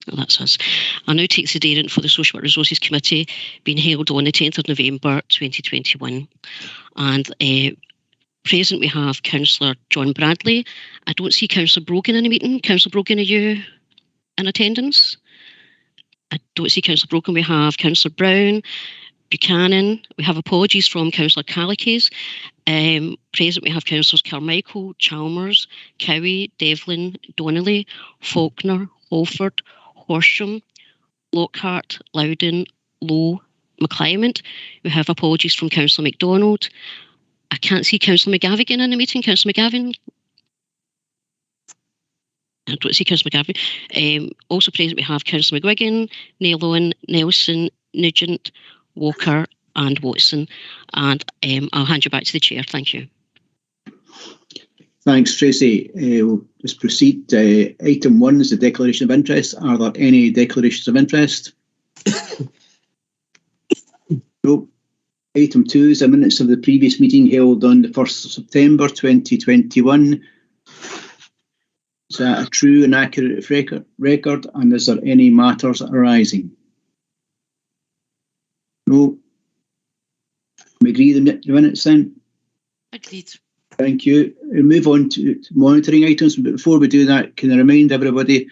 That's us. I now take the date for the Social Work Resources Committee being held on the 10th of November 2021. And present we have Councillor John Bradley. I don't see Councillor Brogan in the meeting. Councillor Brogan, are you in attendance? I don't see Councillor Brogan. We have Councillor Brown, Buchanan. We have apologies from Councillor Caliques. Present we have Councillors Carmichael, Chalmers, Cowie, Devlin, Donnelly, Faulkner, Holford, Horsham, Lockhart, Loudon, Lowe, McClement. We have apologies from Councillor MacDonald. I can't see Councillor McGavigan in the meeting. Councillor McGavin? I don't see Councillor McGavin. Also present we have Councillor McGuigan, Naylon, Nelson, Nugent, Walker and Watson. And I'll hand you back to the Chair. Thank you. Thanks, Tracy. We'll just proceed. Item 1 is the declaration of interest. Are there any declarations of interest? No. Item 2 is the minutes of the previous meeting held on the 1st of September 2021. Is that a true and accurate record? And is there any matters arising? No. We agree the minutes then? Agreed. Thank you. We'll move on to monitoring items. But before we do that, can I remind everybody,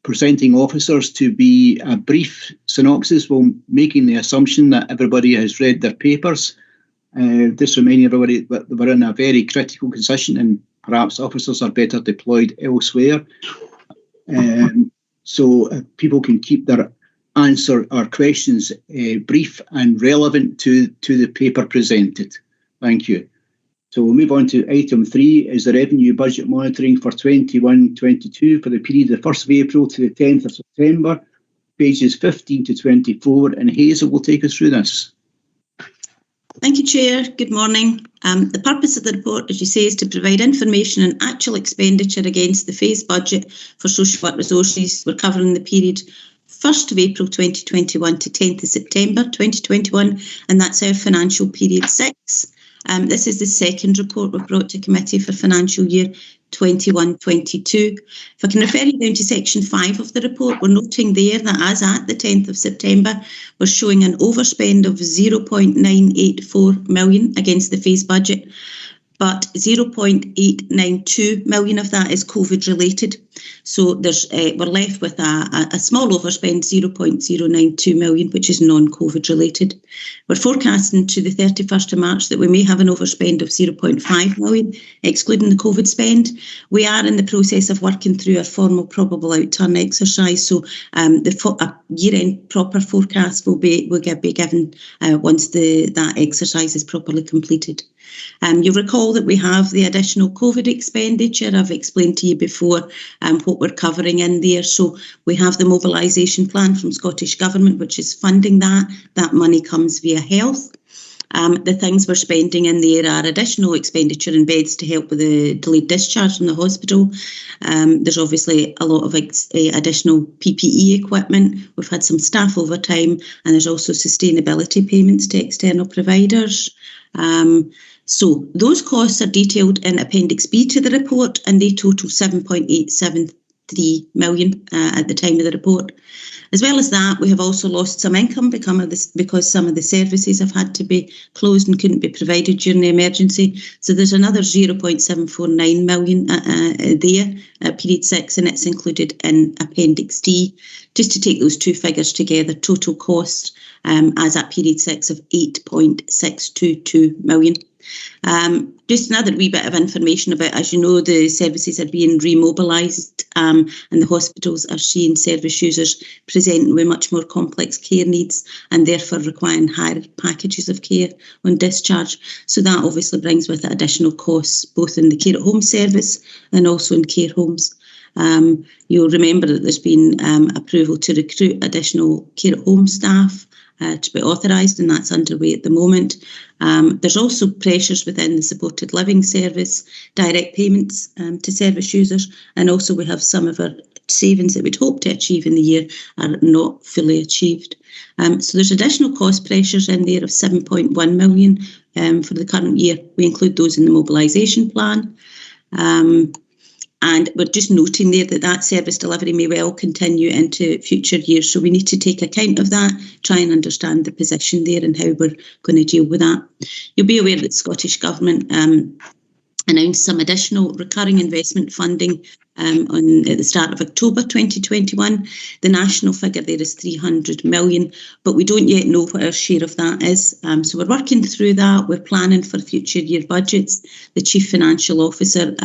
presenting officers, to be a brief synopsis while making the assumption that everybody has read their papers. Just reminding everybody that we're in a very critical position and perhaps officers are better deployed elsewhere. So people can keep their answer or questions brief and relevant to the paper presented. Thank you. So we'll move on to item 3, is the revenue budget monitoring for 21-22 for the period of the 1st of April to the 10th of September, pages 15 to 24, and Hazel will take us through this. Thank you, Chair. Good morning. The purpose of the report, as you say, is to provide information on actual expenditure against the phased budget for social work resources. We're covering the period 1st of April 2021 to 10th of September 2021, and that's our financial period 6. This is the second report we've brought to committee for financial year 21-22. If I can refer you down to section 5 of the report, we're noting there that as at the 10th of September, we're showing an overspend of 0.984 million against the phased budget, but 0.892 million of that is COVID related. So we're left with a small overspend, 0.092 million, which is non-COVID related. We're forecasting to the 31st of March that we may have an overspend of 0.5 million, excluding the COVID spend. We are in the process of working through a formal probable outturn exercise, so the year-end proper forecast will be given once that exercise is properly completed. You'll recall that we have the additional COVID expenditure. I've explained to you before what we're covering in there. So we have the mobilisation plan from Scottish Government, which is funding that. That money comes via health. The things we're spending in there are additional expenditure in beds to help with the delayed discharge from the hospital. There's obviously a lot of additional PPE equipment. We've had some staff overtime, and there's also sustainability payments to external providers. So those costs are detailed in Appendix B to the report, and they total 7.873 million at the time of the report. As well as that, we have also lost some income because some of the services have had to be closed and couldn't be provided during the emergency. So there's another 0.749 million there at period 6, and it's included in Appendix D. Just to take those two figures together, total cost as at period 6 of 8.622 million. Just another wee bit of information about, as you know, the services are being remobilised and the hospitals are seeing service users presenting with much more complex care needs and therefore requiring higher packages of care on discharge. So that obviously brings with it additional costs, both in the care at home service and also in care homes. You'll remember that there's been approval to recruit additional care at home staff to be authorised, and that's underway at the moment. There's also pressures within the supported living service, direct payments to service users, and also we have some of our savings that we'd hoped to achieve in the year are not fully achieved. So there's additional cost pressures in there of 7.1 million for the current year. We include those in the mobilisation plan. And we're just noting there that service delivery may well continue into future years. So we need to take account of that, try and understand the position there and how we're going to deal with that. You'll be aware that the Scottish Government announced some additional recurring investment funding at the start of October 2021. The national figure there is 300 million, but we don't yet know what our share of that is. So we're working through that. We're planning for future year budgets. The Chief Financial Officer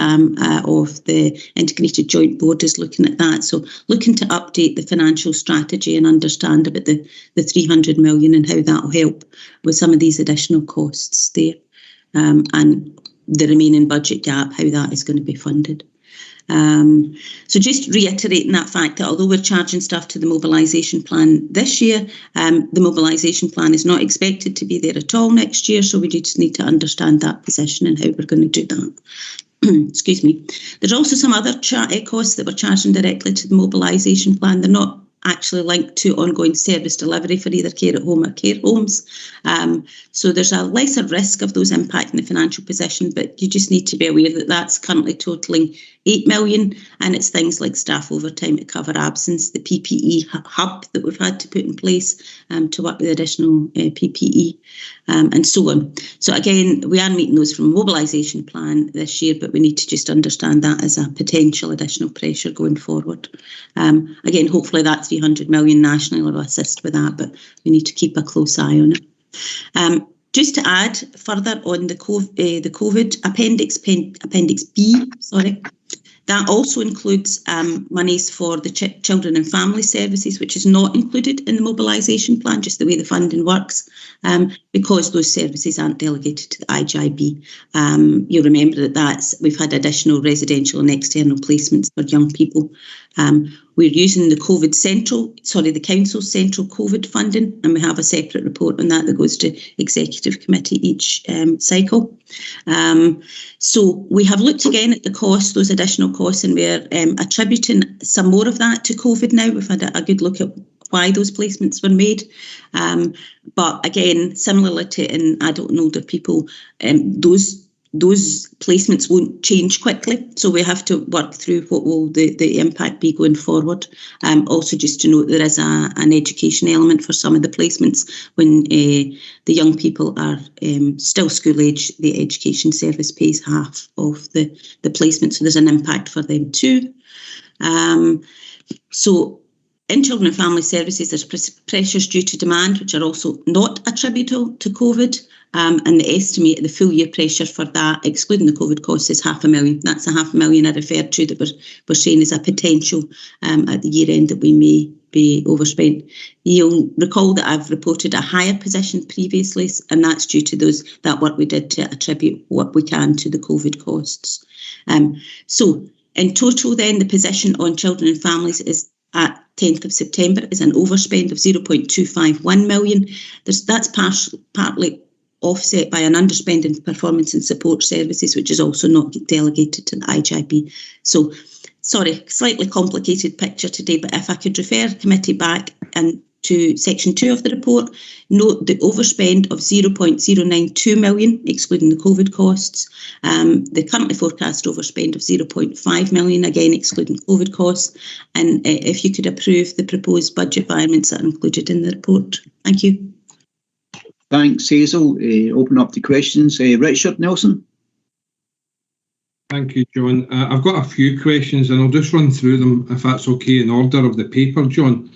of the Integrated Joint Board is looking at that. So looking to update the financial strategy and understand about the 300 million and how that will help with some of these additional costs there. And the remaining budget gap, how that is going to be funded. So just reiterating that fact that although we're charging staff to the mobilisation plan this year, the mobilisation plan is not expected to be there at all next year, so we just need to understand that position and how we're going to do that. Excuse me. There's also some other costs that we're charging directly to the mobilisation plan. They're not actually linked to ongoing service delivery for either care at home or care homes. So there's a lesser risk of those impacting the financial position, but you just need to be aware that that's currently totalling 8 million, and it's things like staff overtime to cover absence, the PPE hub that we've had to put in place to work with additional PPE, and so on. So again, we are meeting those from mobilisation plan this year, but we need to just understand that as a potential additional pressure going forward. Again, hopefully that 300 million nationally will assist with that, but we need to keep a close eye on it. Just to add further on the COVID Appendix B, that also includes monies for the children and family services, which is not included in the mobilisation plan, just the way the funding works, because those services aren't delegated to the IGIB. You'll remember that we've had additional residential and external placements for young people. We're using the Council's central COVID funding, and we have a separate report on that goes to Executive Committee each cycle. So we have looked again at the costs, those additional costs, and we're attributing some more of that to COVID now. We've had a good look at why those placements were made. But again, similarly to in adult and older people, those placements won't change quickly, so we have to work through what will the impact be going forward. Also, just to note, there is an education element for some of the placements. When the young people are still school age, the education service pays half of the placement, so there's an impact for them too. So in children and family services, there's pressures due to demand, which are also not attributable to COVID. And the estimate of the full year pressure for that, excluding the COVID costs, is $500,000. That's the $500,000 I referred to that we're saying is a potential at the year end that we may be overspent. You'll recall that I've reported a higher position previously, and that's due to that work we did to attribute what we can to the COVID costs. So in total then, the position on children and families is at 10th of September is an overspend of 0.251 million. That's partly offset by an underspend in performance and support services, which is also not delegated to the IGIB. So, sorry, slightly complicated picture today, but if I could refer the committee back and to section 2 of the report, note the overspend of 0.092 million, excluding the COVID costs. The currently forecast overspend of 0.5 million, again excluding COVID costs. And if you could approve the proposed budget variants that are included in the report. Thank you. Thanks, Hazel. Open up to questions. Richard Nelson. Thank you, John. I've got a few questions and I'll just run through them if that's okay in order of the paper, John.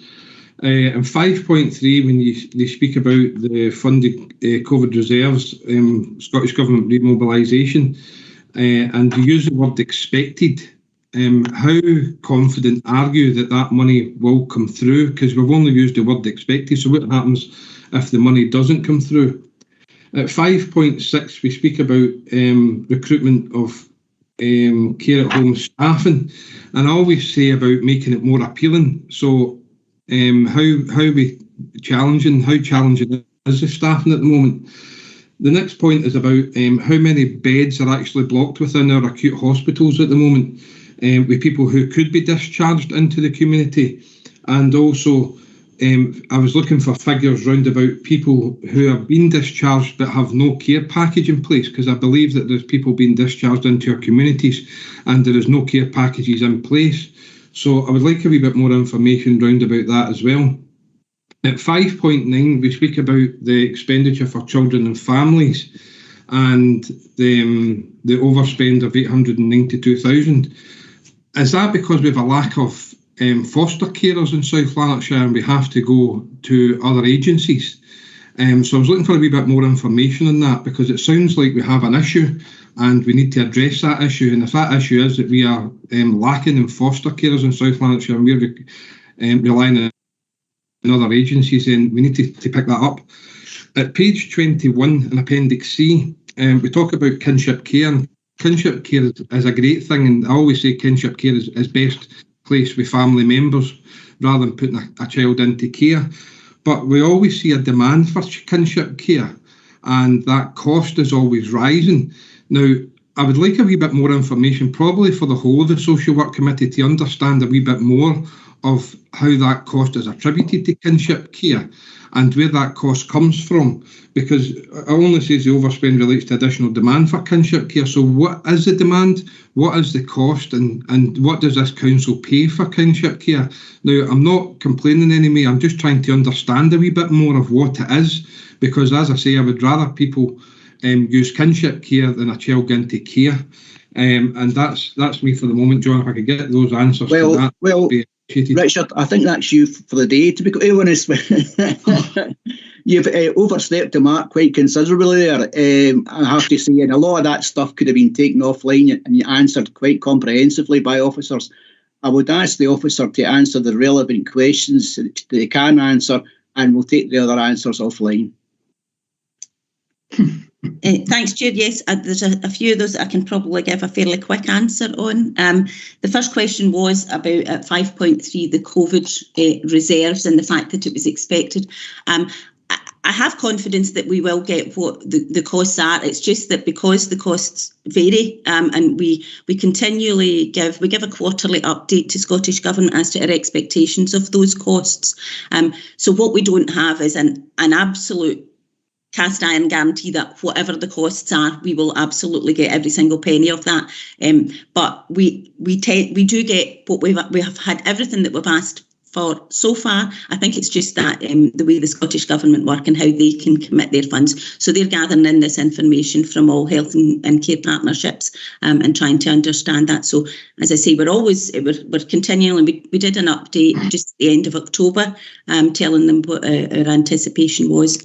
In 5.3, when you speak about the funded COVID reserves, Scottish Government remobilisation, and you use the word expected, how confident are you that that money will come through? Because we've only used the word expected, so what happens if the money doesn't come through? At 5.6, we speak about recruitment of care at home staffing, and I always say about making it more appealing. So how challenging is the staffing at the moment? The next point is about how many beds are actually blocked within our acute hospitals at the moment with people who could be discharged into the community, and also I was looking for figures round about people who have been discharged but have no care package in place, because I believe that there's people being discharged into our communities and there is no care packages in place. So I would like a wee bit more information round about that as well. At 5.9, we speak about the expenditure for children and families and the overspend of 892,000. Is that because we have a lack of foster carers in South Lanarkshire and we have to go to other agencies? So I was looking for a wee bit more information on that, because it sounds like we have an issue and we need to address that issue. And if that issue is that we are lacking in foster carers in South Lanarkshire and we're relying on other agencies, then we need to pick that up. At page 21 in Appendix C, we talk about kinship care. And kinship care is a great thing, and I always say kinship care is best placed with family members rather than putting a child into care. But we always see a demand for kinship care, and that cost is always rising. Now, I would like a wee bit more information, probably for the whole of the Social Work Committee, to understand a wee bit more of how that cost is attributed to kinship care and where that cost comes from, because it only says the overspend relates to additional demand for kinship care. So what is the demand? What is the cost? And what does this council pay for kinship care? Now, I'm not complaining in any way. I'm just trying to understand a wee bit more of what it is, because, as I say, I would rather people use kinship care than a child going into care. And that's me for the moment, John. If I could get those answers to that. Well, Richard, I think that's you for the day, to be quite honest. You've overstepped the mark quite considerably there, I have to say, and a lot of that stuff could have been taken offline and you answered quite comprehensively by officers. I would ask the officer to answer the relevant questions that they can answer, and we'll take the other answers offline. Thanks, Jude. Yes, there's a few of those that I can probably give a fairly quick answer on. The first question was about at 5.3, the COVID reserves and the fact that it was expected. I have confidence that we will get what the costs are. It's just that because the costs vary, and we continually give a quarterly update to Scottish Government as to our expectations of those costs. So what we don't have is an absolute cast iron guarantee that whatever the costs are, we will absolutely get every single penny of that. But we do get what we have had everything that we've asked for so far. I think it's just that the way the Scottish Government work and how they can commit their funds. So they're gathering in this information from all health and care partnerships and trying to understand that. So as I say, we're continually, we did an update just at the end of October, telling them what our anticipation was.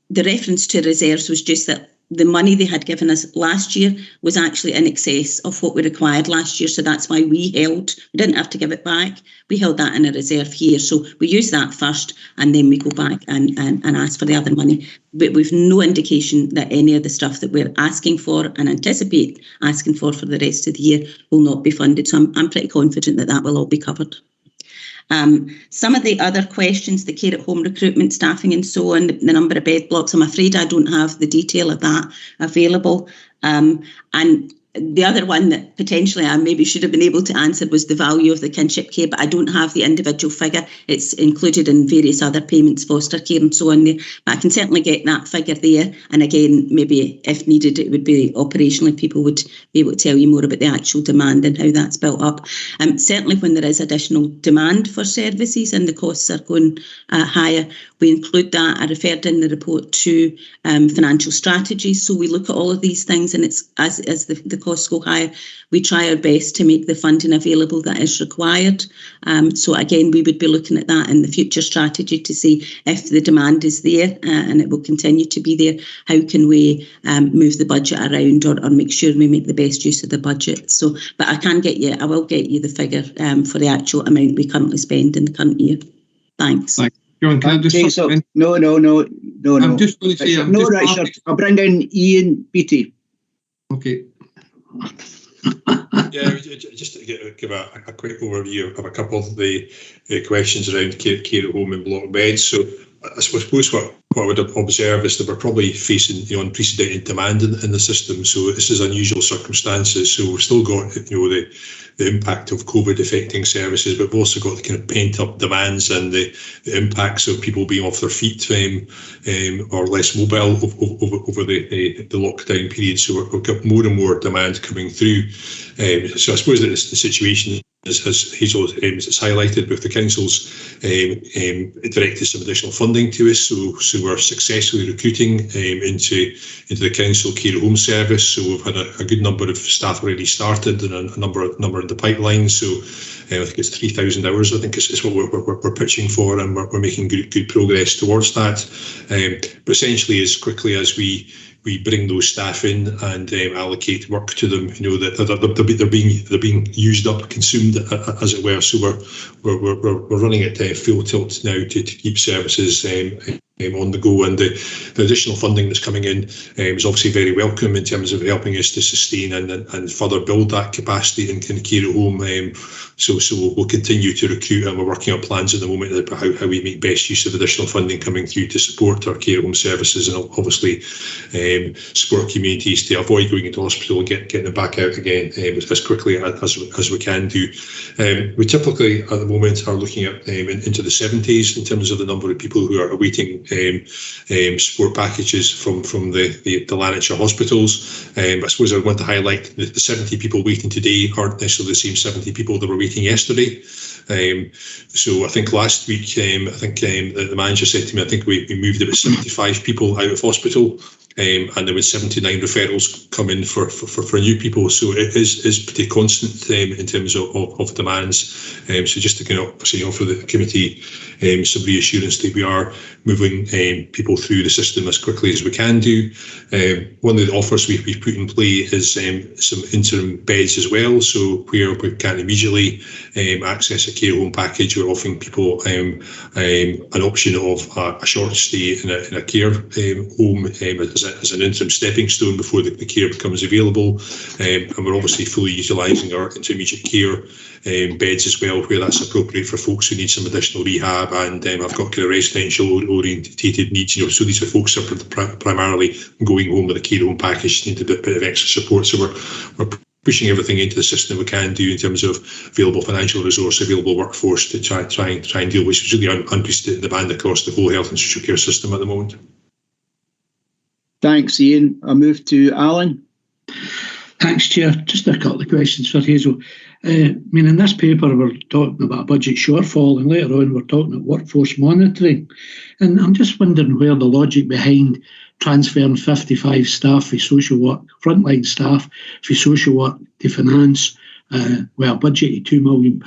The reference to reserves was just that the money they had given us last year was actually in excess of what we required last year. So that's why we didn't have to give it back. We held that in a reserve here. So we use that first and then we go back and ask for the other money. But we've no indication that any of the stuff that we're asking for and anticipate asking for the rest of the year will not be funded. So I'm pretty confident that will all be covered. Some of the other questions, the care at home recruitment, staffing and so on, the number of bed blocks, I'm afraid I don't have the detail of that available. And the other one that potentially I maybe should have been able to answer was the value of the kinship care, but I don't have the individual figure. It's included in various other payments, foster care and so on there. But I can certainly get that figure there. And again, maybe if needed, it would be operationally, people would be able to tell you more about the actual demand and how that's built up. Certainly when there is additional demand for services and the costs are going higher, we include that. I referred in the report to financial strategies. So we look at all of these things, and it's as the costs go higher, we try our best to make the funding available that is required. So again, we would be looking at that in the future strategy to see if the demand is there and it will continue to be there. How can we move the budget around or make sure we make the best use of the budget? So, but I will get you the figure for the actual amount we currently spend in the current year. Thanks. John, can I just No. I'm just going to say, Richard, I'll bring in Ian Beattie. Okay. Yeah, just to give a quick overview of a couple of the questions around care at home and block beds. So I suppose what what I would observe is that we're probably facing unprecedented demand in the system. So this is unusual circumstances. So we've still got the impact of COVID affecting services, but we've also got the kind of pent up demands and the impacts of people being off their feet or less mobile over the lockdown period. So we've got more and more demand coming through. So I suppose that the situation, as Hazel has highlighted, with the council's directed some additional funding to us, so we're successfully recruiting into the council care home service. So we've had a good number of staff already started and a number in the pipeline. So I think it's 3,000 hours. I think is what we're pitching for, and we're making good progress towards that. But essentially, as quickly as we bring those staff in and allocate work to them, they're being used up, consumed, as it were. So we're running at full tilt now to keep services on the go, and the additional funding that's coming in is obviously very welcome in terms of helping us to sustain and further build that capacity in care at home. So we'll continue to recruit, and we're working on plans at the moment about how we make best use of additional funding coming through to support our care home services, and obviously support communities to avoid going into hospital and getting them back out again as quickly as we can do. We typically at the moment are looking at into the 70s in terms of the number of people who are awaiting support packages from the Lanarkshire hospitals. I suppose I want to highlight the 70 people waiting today aren't necessarily the same 70 people that were waiting yesterday. So I think last week, the manager said to me, I think we moved about 75 people out of hospital, and there were 79 referrals come in for new people. So it is pretty constant in terms of demands. So just to kind of offer the committee some reassurance that we are moving people through the system as quickly as we can do. One of the offers we've put in play is some interim beds as well. So where we can immediately access a care home package, we're offering people an option of a short stay in a care home as an interim stepping stone before the care becomes available. And we're obviously fully utilising our intermediate care beds as well, where that's appropriate for folks who need some additional rehab and have got kind of residential orientated needs. So these are folks who are primarily going home with a care home package, need a bit of extra support. So we're pushing everything into the system we can do in terms of available financial resource, available workforce to try and deal with really unprecedented demand across the whole health and social care system at the moment. Thanks, Ian. I move to Alan. Thanks, Chair. Just a couple of questions for Hazel. In this paper, we're talking about a budget shortfall, and later on, we're talking about workforce monitoring. And I'm just wondering where the logic behind transferring 55 staff for social work, frontline staff for social work to finance, with a budget of £2 million,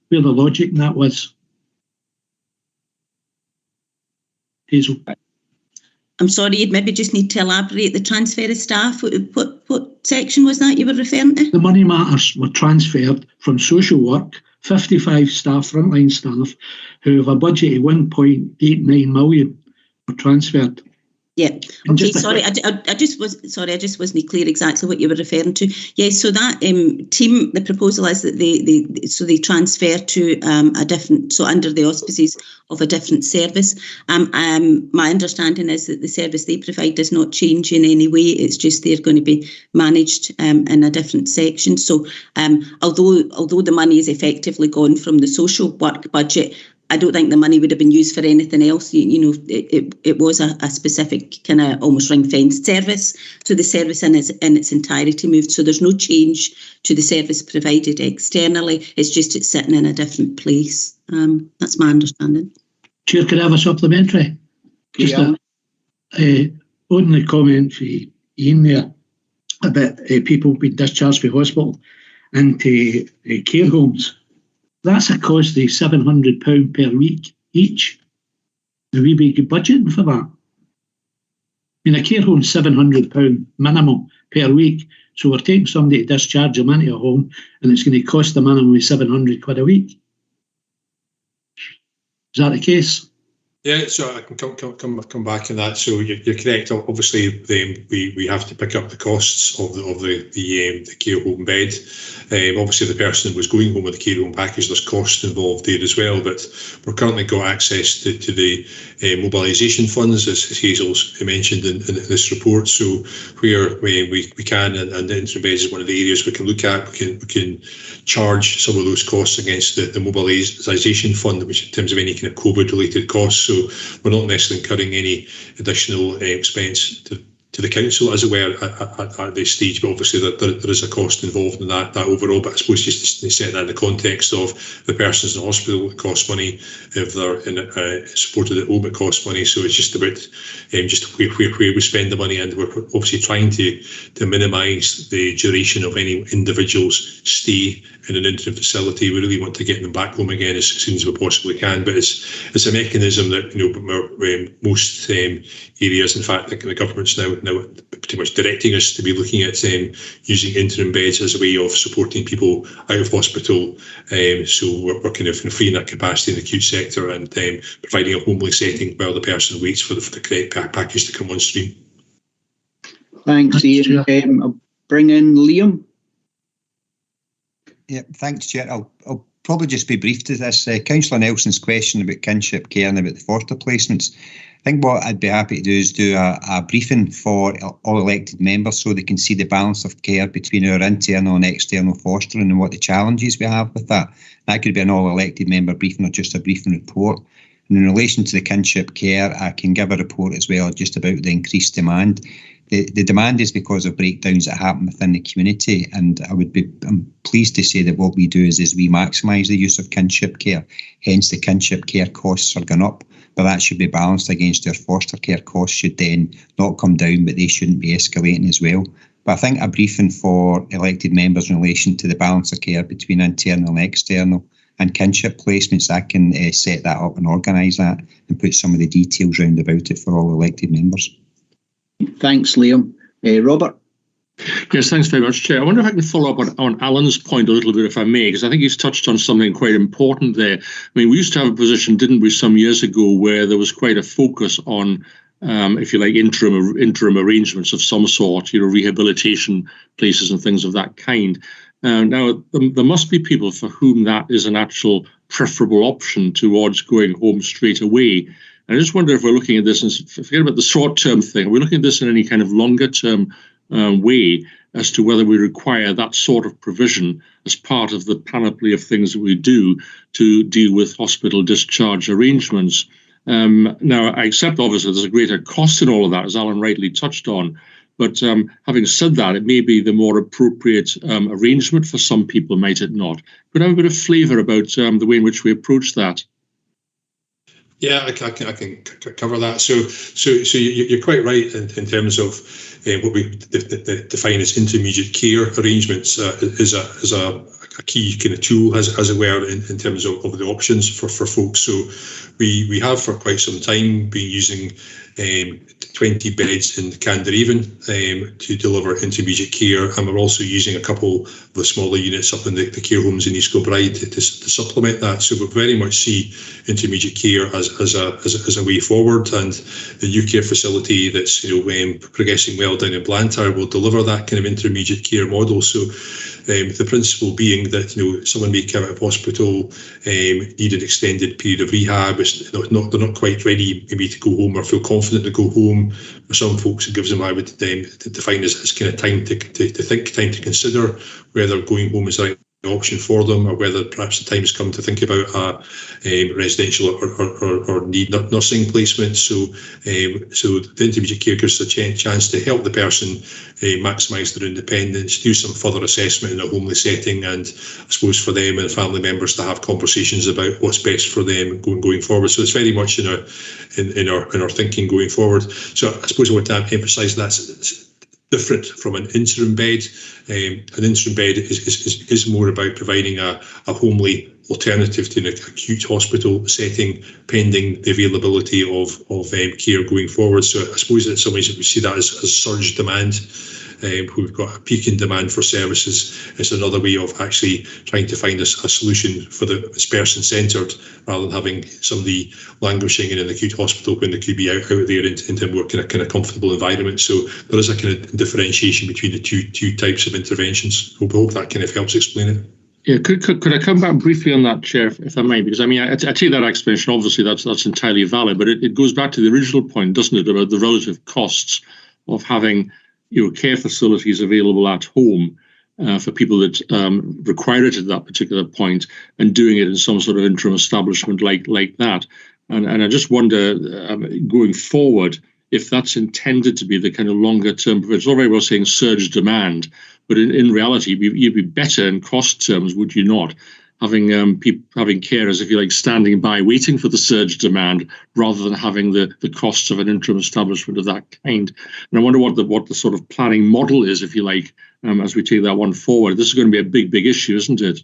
where the logic in that was. Hazel. I'm sorry, you'd maybe just need to elaborate the transfer of staff. What section was that you were referring to? The money matters were transferred from social work, 55 staff, frontline staff, who have a budget of 1.89 million were transferred. Yeah. Okay. Sorry, I just wasn't clear exactly what you were referring to. Yes. So that team, the proposal is that they transfer to a different, so under the auspices of a different service. My understanding is that the service they provide does not change in any way. It's just they're going to be managed in a different section. So although the money is effectively gone from the social work budget, I don't think the money would have been used for anything else. It was a specific kind of almost ring-fenced service. So the service in its entirety moved. So there's no change to the service provided externally. It's just it's sitting in a different place. That's my understanding. Chair, could I have a supplementary? Just on the comment for Ian there about people being discharged from hospital into care homes. That's a cost of £700 per week each. Do we be budgeting for that? A care home £700 minimum per week. So we're taking somebody to discharge them into a home, and it's going to cost the minimum of £700 a week. Is that the case? Yeah, so I can come back on that. So you're correct. Obviously, we have to pick up the costs of the care home bed. Obviously, the person was going home with the care home package. There's cost involved there as well. But we've currently got access to the mobilisation funds, as Hazel's mentioned in this report. So where we can, and the interim beds is one of the areas we can look at. We can charge some of those costs against the mobilisation fund, which in terms of any kind of COVID-related costs. So we're not necessarily incurring any additional expense to the council, as it were, at this stage. But obviously there is a cost involved in that overall. But I suppose just to set that in the context of the persons in the hospital, it costs money. If they're in supported at home, it costs money. So it's just about just where we spend the money, and we're obviously trying to minimise the duration of any individual's stay in an interim facility. We really want to get them back home again as soon as we possibly can. But it's a mechanism that most areas, in fact, the government's now pretty much directing us to be looking at using interim beds as a way of supporting people out of hospital. So we're kind of freeing that capacity in the acute sector and providing a homely setting while the person waits for the correct package to come on stream. Thanks, Ian. I'll bring in Liam. Yeah, thanks, Chair. I'll probably just be brief to this. Councillor Nelson's question about kinship care and about the Forster placements. I think what I'd be happy to do is do a briefing for all elected members so they can see the balance of care between our internal and external fostering and what the challenges we have with that. That could be an all elected member briefing or just a briefing report. And in relation to the kinship care, I can give a report as well just about the increased demand. The demand is because of breakdowns that happen within the community, and I'm pleased to say that what we do is we maximise the use of kinship care. Hence, the kinship care costs are going up, but that should be balanced against our foster care costs should then not come down, but they shouldn't be escalating as well. But I think a briefing for elected members in relation to the balance of care between internal and external and kinship placements, I can set that up and organise that and put some of the details round about it for all elected members. Thanks, Liam. Robert? Yes, thanks very much, Chair. I wonder if I can follow up on Alan's point a little bit, if I may, because I think he's touched on something quite important there. I mean, we used to have a position, didn't we, some years ago, where there was quite a focus on, if you like, interim arrangements of some sort, rehabilitation places and things of that kind. Now, there must be people for whom that is an actual preferable option towards going home straight away. And I just wonder if we're looking at this, and forget about the short-term thing, are we looking at this in any kind of longer-term way as to whether we require that sort of provision as part of the panoply of things that we do to deal with hospital discharge arrangements? Now, I accept, obviously, there's a greater cost in all of that, as Alan rightly touched on. But having said that, it may be the more appropriate arrangement for some people, might it not? Could I have a bit of flavour about the way in which we approach that? Yeah, I can cover that. So you're quite right in terms of what we define as intermediate care arrangements is a key kind of tool, as it were, in terms of the options for folks. So we have for quite some time been using 20 beds in Candarhaven to deliver intermediate care, and we're also using a couple of the smaller units up in the care homes in East Kilbride to supplement that. So we very much see intermediate care as a way forward, and the new care facility that's progressing well down in Blantyre will deliver that kind of intermediate care model. So the principle being that someone may come out of hospital, need an extended period of rehab, they're not quite ready maybe to go home or feel confident to go home. For some folks, it gives them, I would define as kind of time to think, time to consider whether going home is the right option for them, or whether perhaps the time has come to think about a residential or need nursing placement. So the intermediate care gives us a chance to help the person maximise their independence, do some further assessment in a homely setting, and I suppose for them and family members to have conversations about what's best for them going forward. So it's very much in our thinking going forward. So I suppose I want to emphasise that's different from an interim bed. An interim bed is more about providing a homely alternative to an acute hospital setting, pending the availability of care going forward. So I suppose in some ways we see that as surge demand we've got a peak in demand for services. It's another way of actually trying to find a solution for it's person-centred, rather than having somebody languishing in an acute hospital when they could be out there into a more kind of comfortable environment. So there is a kind of differentiation between the two types of interventions. I hope that kind of helps explain it. Yeah, could I come back briefly on that, Chair, if I may? Because I mean, I take that explanation. Obviously, that's entirely valid, but it goes back to the original point, doesn't it, about the relative costs of having care facilities available at home for people that require it at that particular point, and doing it in some sort of interim establishment like that. And I just wonder, going forward, if that's intended to be the kind of longer term. It's all very well saying surge demand, but in reality, you'd be better in cost terms, would you not? Having having carers, if you like, standing by waiting for the surge demand, rather than having the costs of an interim establishment of that kind. And I wonder what the sort of planning model is, if you like, as we take that one forward. This is going to be a big issue, isn't it?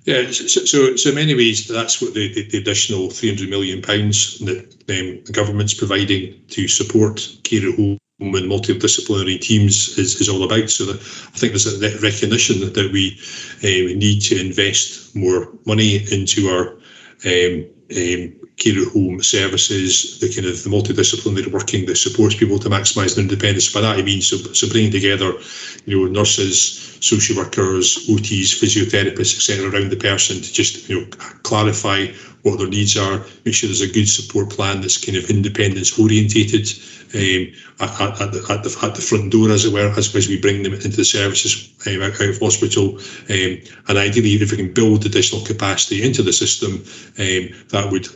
Yeah, so in many ways, that's what the additional £300 million that the government's providing to support care at home and multidisciplinary teams is all about. So that I think there's a recognition that we need to invest more money into our care at home services, the kind of the multidisciplinary working that supports people to maximise their independence. By that I mean so bringing together, nurses, social workers, OTs, physiotherapists, etc., around the person to just clarify what their needs are, make sure there's a good support plan that's kind of independence orientated at the front door, as it were, as we bring them into the services out of hospital. And ideally, if we can build additional capacity into the system, that would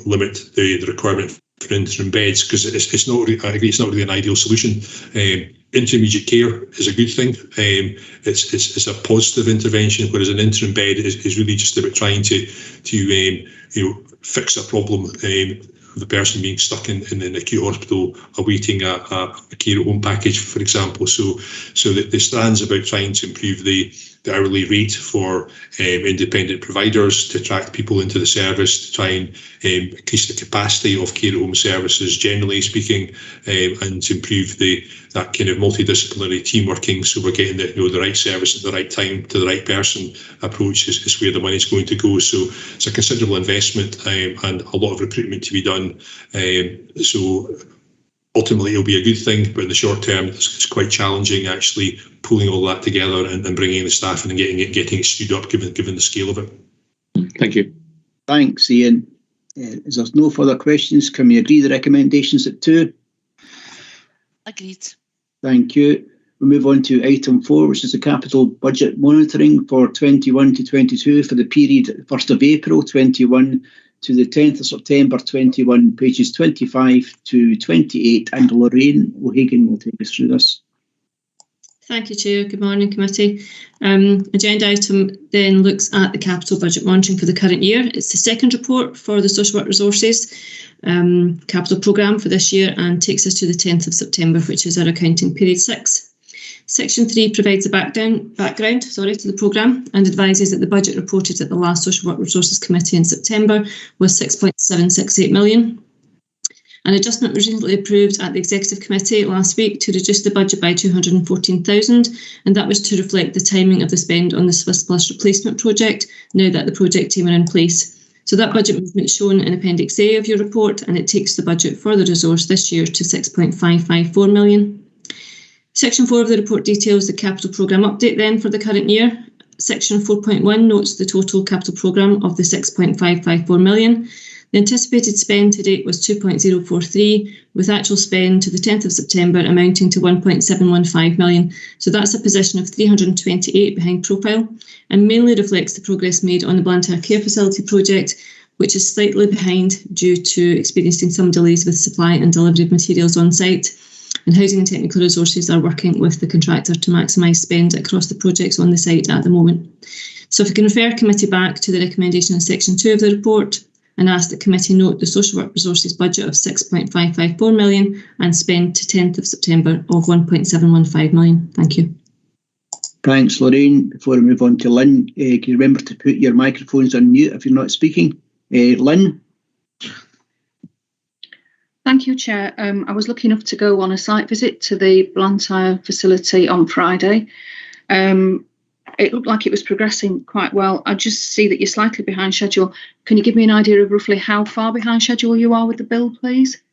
limit the requirement for interim beds, because it's not really an ideal solution. Intermediate care is a good thing. It's a positive intervention, whereas an interim bed is really just about trying to fix a problem of the person being stuck in an acute hospital awaiting a care at home package, for example. So the stands about trying to improve the hourly rate for independent providers to attract people into the service, to try and increase the capacity of care at home services, generally speaking, and to improve that kind of multidisciplinary team working, so we're getting the right service at the right time to the right person approach is where the money's going to go. So it's a considerable investment and a lot of recruitment to be done. So ultimately it'll be a good thing, but in the short term it's quite challenging actually pulling all that together and bringing the staff in and getting it stood up given the scale of it. Thank you. Thanks, Ian. As there's no further questions, can we agree the recommendations at 2? Agreed. Thank you. We move on to item 4, which is the capital budget monitoring for 21 to 22 for the period 1st of April 21 to the 10th of September 21, pages 25 to 28, and Lorraine O'Hagan will take us through this. Thank you, Chair. Good morning, committee. Agenda item then looks at the capital budget monitoring for the current year. It's the second report for the Social Work Resources capital programme for this year and takes us to the 10th of September, which is our accounting period 6. Section 3 provides a background to the programme and advises that the budget reported at the last Social Work Resources Committee in September was 6.768 million. An adjustment was recently approved at the Executive Committee last week to reduce the budget by 214,000, and that was to reflect the timing of the spend on the Swiss Plus replacement project, now that the project team are in place. So that budget movement is shown in Appendix A of your report, and it takes the budget for the resource this year to 6.554 million. Section 4 of the report details the capital programme update then for the current year. Section 4.1 notes the total capital programme of the 6.554 million. The anticipated spend to date was 2.043, with actual spend to the 10th of September amounting to 1.715 million. So that's a position of 328 behind profile, and mainly reflects the progress made on the Blantyre Care Facility project, which is slightly behind due to experiencing some delays with supply and delivery of materials on site. And Housing and Technical Resources are working with the contractor to maximise spend across the projects on the site at the moment. So if we can refer committee back to the recommendation in section 2 of the report and ask that committee note the Social Work Resources budget of 6.554 million and spend to 10th of September of 1.715 million. Thank you. Thanks, Lorraine. Before we move on to Lynn, can you remember to put your microphones on mute if you're not speaking? Lynn? Thank you, Chair. I was lucky enough to go on a site visit to the Blantyre facility on Friday. It looked like it was progressing quite well. I just see that you're slightly behind schedule. Can you give me an idea of roughly how far behind schedule you are with the build, please?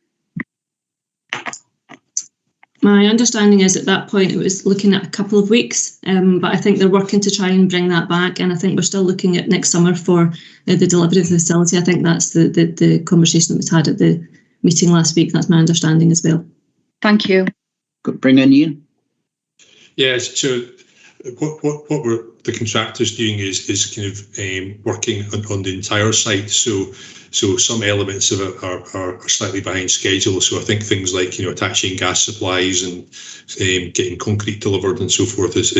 My understanding is at that point it was looking at a couple of weeks, but I think they're working to try and bring that back, and I think we're still looking at next summer for the delivery of the facility. I think that's the conversation that was had at the meeting last week. That's my understanding as well. Thank you. Bring in Ian. Yes, so what the contractor's doing is kind of working on the entire site. So some elements of it are slightly behind schedule. So I think things like attaching gas supplies and getting concrete delivered and so forth is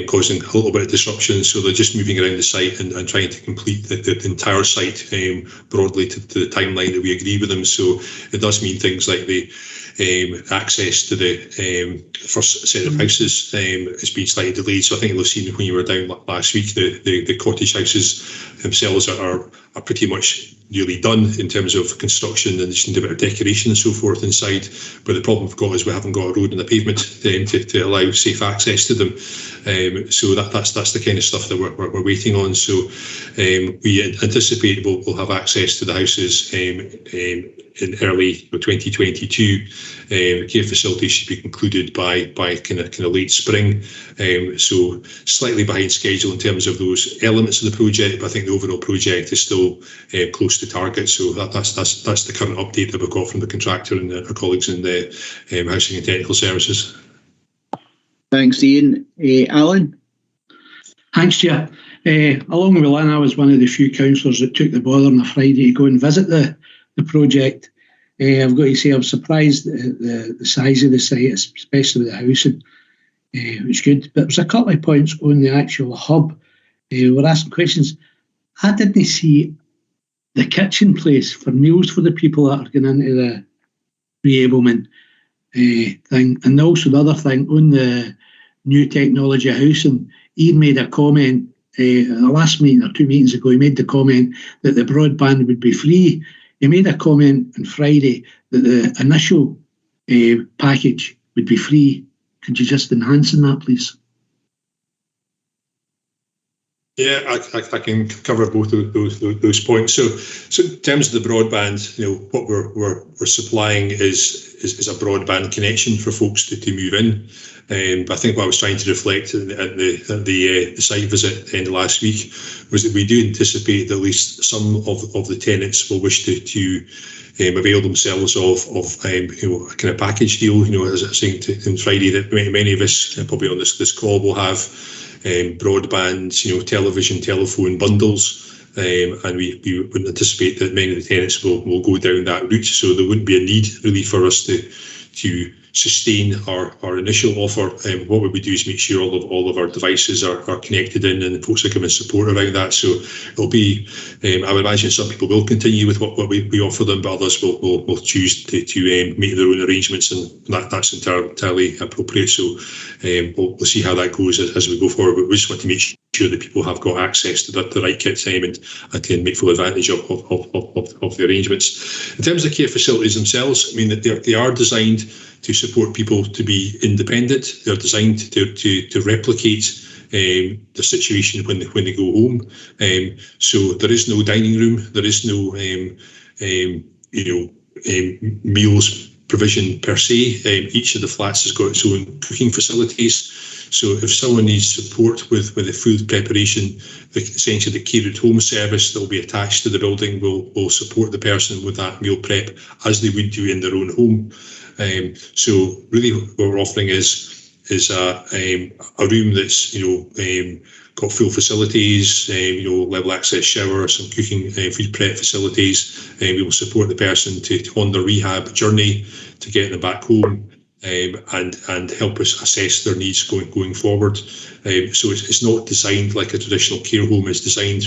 causing a little bit of disruption. So they're just moving around the site and trying to complete the entire site broadly to the timeline that we agree with them. So it does mean things like the access to the first set of houses has been slightly delayed. So I think you'll have seen when you were down last week, the cottage houses themselves are pretty much nearly done in terms of construction, and just need a bit of decoration and so forth inside. But the problem we've got is we haven't got a road and a pavement to allow safe access to them. So that's the kind of stuff that we're waiting on. So we anticipate we'll have access to the houses in early 2022. The care facility should be concluded by kind of late spring. So slightly behind schedule in terms of those elements of the project, but I think the overall project is still close to target. So that's the current update that we've got from the contractor and our colleagues in the Housing and Technical Services. Thanks, Ian. Alan? Thanks, Chair. Along with Lynn, I was one of the few councillors that took the bother on a Friday to go and visit the project. I've got to say, I was surprised at the size of the site, especially with the housing. It was good, but there was a couple of points on the actual hub. We're asking questions. I didn't see the kitchen place for meals for the people that are going into the reablement thing. And also the other thing, on the new technology housing, Ian made a comment the last meeting or 2 meetings ago, he made the comment that the broadband would be free. He made a comment on Friday that the initial package would be free. Could you just enhance on that, please? Yeah, I can cover both of those points. So in terms of the broadband, what we're supplying is a broadband connection for folks to move in. But I think what I was trying to reflect at the site visit at the end of last week was that we do anticipate that at least some of the tenants will wish to avail themselves of a kind of package deal. As I was saying on Friday, that many of us probably on this call will have broadband, television, telephone bundles, and we would anticipate that many of the tenants will go down that route. So there wouldn't be a need really for us to sustain our initial offer. What we would do is make sure all of our devices are connected in, and folks are giving support around that. So it'll be, I would imagine some people will continue with what we offer them, but others will choose to make their own arrangements, and that's entirely appropriate. So we'll see how that goes as we go forward. But we just want to make sure that people have got access to the right kit time and can make full advantage of the arrangements. In terms of care facilities themselves, I mean, they are designed to support people to be independent. They're designed to replicate the situation when they go home. So there is no dining room. There is no meals provision per se. Each of the flats has got its own cooking facilities. So if someone needs support with the food preparation, essentially the care at home service that will be attached to the building will support the person with that meal prep as they would do in their own home. So really what we're offering is a room that's got full facilities, level access shower, some cooking, food prep facilities. We will support the person on their rehab journey to get them back home, and help us assess their needs going forward. So it's not designed like a traditional care home. It's designed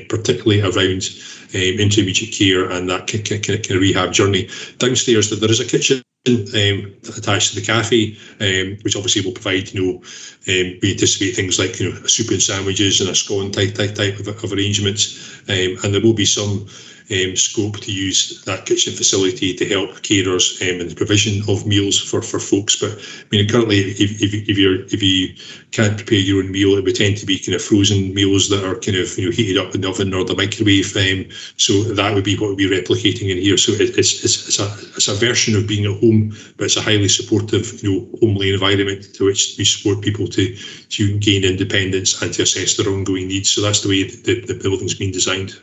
particularly around intermediate care and that kind of rehab journey. Downstairs there is a kitchen attached to the cafe, which obviously will provide, we anticipate things like soup and sandwiches and a scone type of arrangements, and there will be some scope to use that kitchen facility to help carers in the provision of meals for folks. But I mean, currently, if you can't prepare your own meal, it would tend to be kind of frozen meals that are kind of heated up in the oven or the microwave. So that would be what we'd be replicating in here. So it's a version of being at home, but it's a highly supportive, homely environment to which we support people to gain independence and to assess their ongoing needs. So that's the way the building's been designed.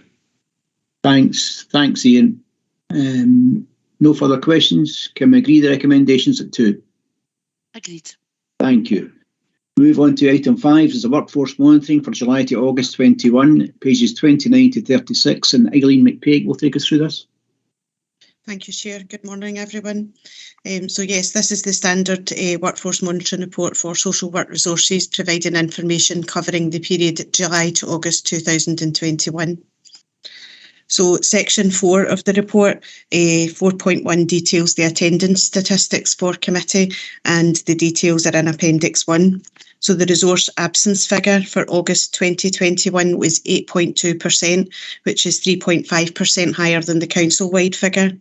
Thanks, Ian. No further questions. Can we agree the recommendations at 2? Agreed. Thank you. Move on to item 5 is the workforce monitoring for July to August 21, pages 29 to 36, and Eileen McPaig will take us through this. Thank you, Chair. Good morning, everyone. So yes, this is the standard workforce monitoring report for social work resources, providing information covering the period July to August 2021. So section 4 of the report, 4.1 details the attendance statistics for committee, and the details are in Appendix 1. So the resource absence figure for August 2021 was 8.2%, which is 3.5% higher than the council-wide figure.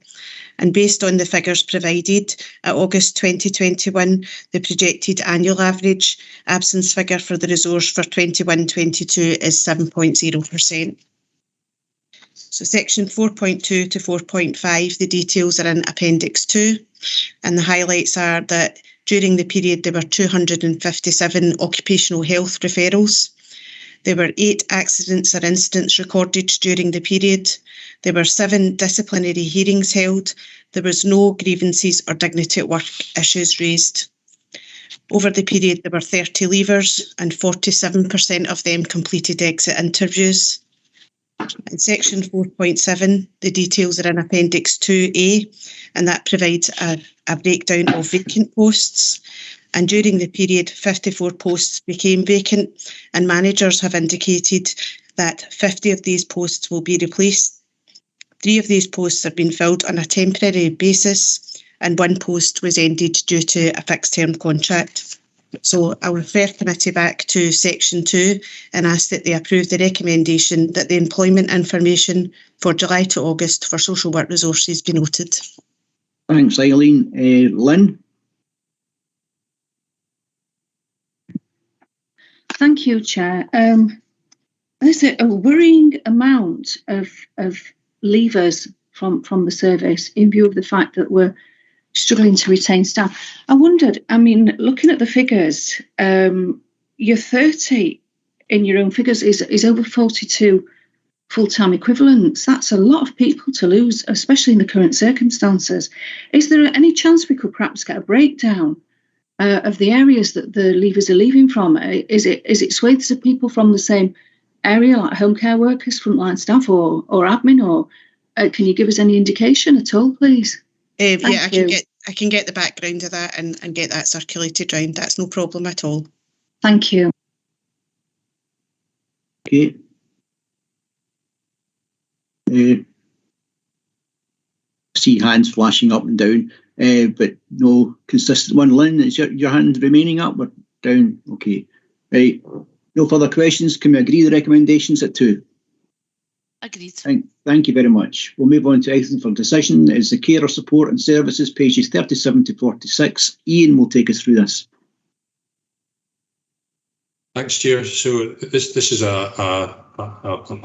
And based on the figures provided at August 2021, the projected annual average absence figure for the resource for 21-22 is 7.0%. So section 4.2 to 4.5, the details are in Appendix 2, and the highlights are that during the period there were 257 occupational health referrals. There were 8 accidents or incidents recorded during the period. There were 7 disciplinary hearings held. There was no grievances or dignity at work issues raised. Over the period there were 30 leavers, and 47% of them completed exit interviews. In section 4.7, the details are in Appendix 2A, and that provides a breakdown of vacant posts. And during the period, 54 posts became vacant, and managers have indicated that 50 of these posts will be replaced. 3 of these posts have been filled on a temporary basis, and 1 post was ended due to a fixed-term contract. So I'll refer committee back to section 2 and ask that they approve the recommendation that the employment information for July to August for social work resources be noted. Thanks, Eileen. Lynn? Thank you, Chair. There's a worrying amount of leavers from the service in view of the fact that we're struggling to retain staff. I wondered, I mean, looking at the figures, your 30 in your own figures is over 42 full-time equivalents. That's a lot of people to lose, especially in the current circumstances. Is there any chance we could perhaps get a breakdown of the areas that the leavers are leaving from? Is it swathes of people from the same area, like home care workers, frontline staff, or admin, or can you give us any indication at all, please? Yeah, I can get the background of that and get that circulated round. That's no problem at all. Thank you. Okay. See hands flashing up and down, but no consistent one. Lynn, is your hand remaining up or down? Okay. Right. No further questions. Can we agree the recommendations at 2? Agreed. Thank you very much. We'll move on to items for decision. Is the carer support and services, pages 37 to 46. Ian will take us through this. Thanks, Chair. So this is a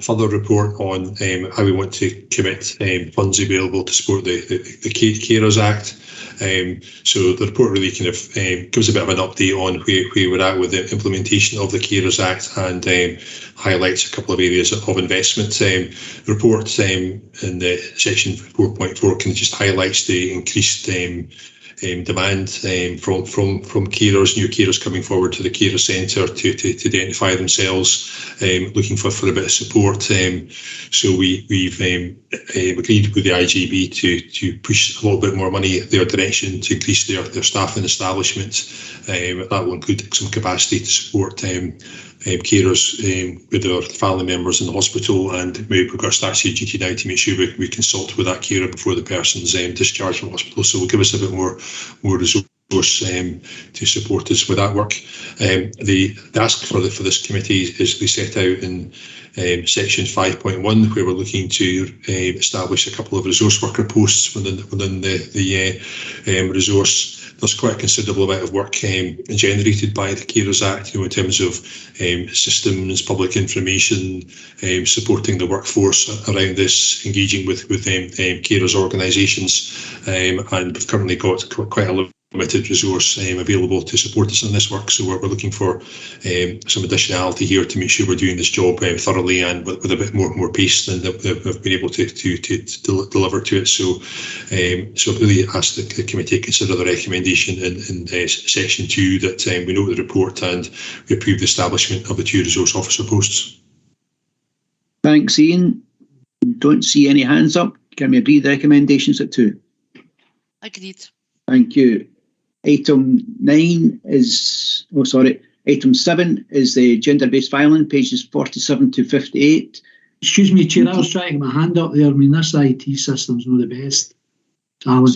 further report on how we want to commit funds available to support the Carers Act. So the report really kind of gives a bit of an update on where we're at with the implementation of the Carers Act, and highlights a couple of areas of investment. The report in the section 4.4 kind of just highlights the increased demand from carers, new carers coming forward to the carer centre to identify themselves, looking for a bit of support. So we've agreed with the IGB to push a little bit more money their direction to increase their staff and establishments. That will include some capacity to support carers with their family members in the hospital, and we've got a statutory duty now to make sure we consult with that carer before the person's discharged from hospital. So we'll give us a bit more resources to support us with that work. The ask for this committee is set out in section 5.1, where we're looking to establish a couple of resource worker posts within the resource. There's quite a considerable amount of work generated by the Carers Act, in terms of systems, public information, supporting the workforce around this, engaging with carers organisations, and we've currently got quite a limited resource available to support us in this work. So we're looking for some additionality here to make sure we're doing this job thoroughly and with a bit more pace than we've been able to deliver to it. So I really ask the committee to consider the recommendation in section 2 that we note the report and we approve the establishment of the 2 resource officer posts. Thanks, Ian. Don't see any hands up. Can we agree the recommendations at 2? Agreed. Thank you. Item 7 is the gender-based violence, pages 47 to 58. Excuse me, Chair, I was trying to get my hand up there. I mean, this IT system's not the best. Alan.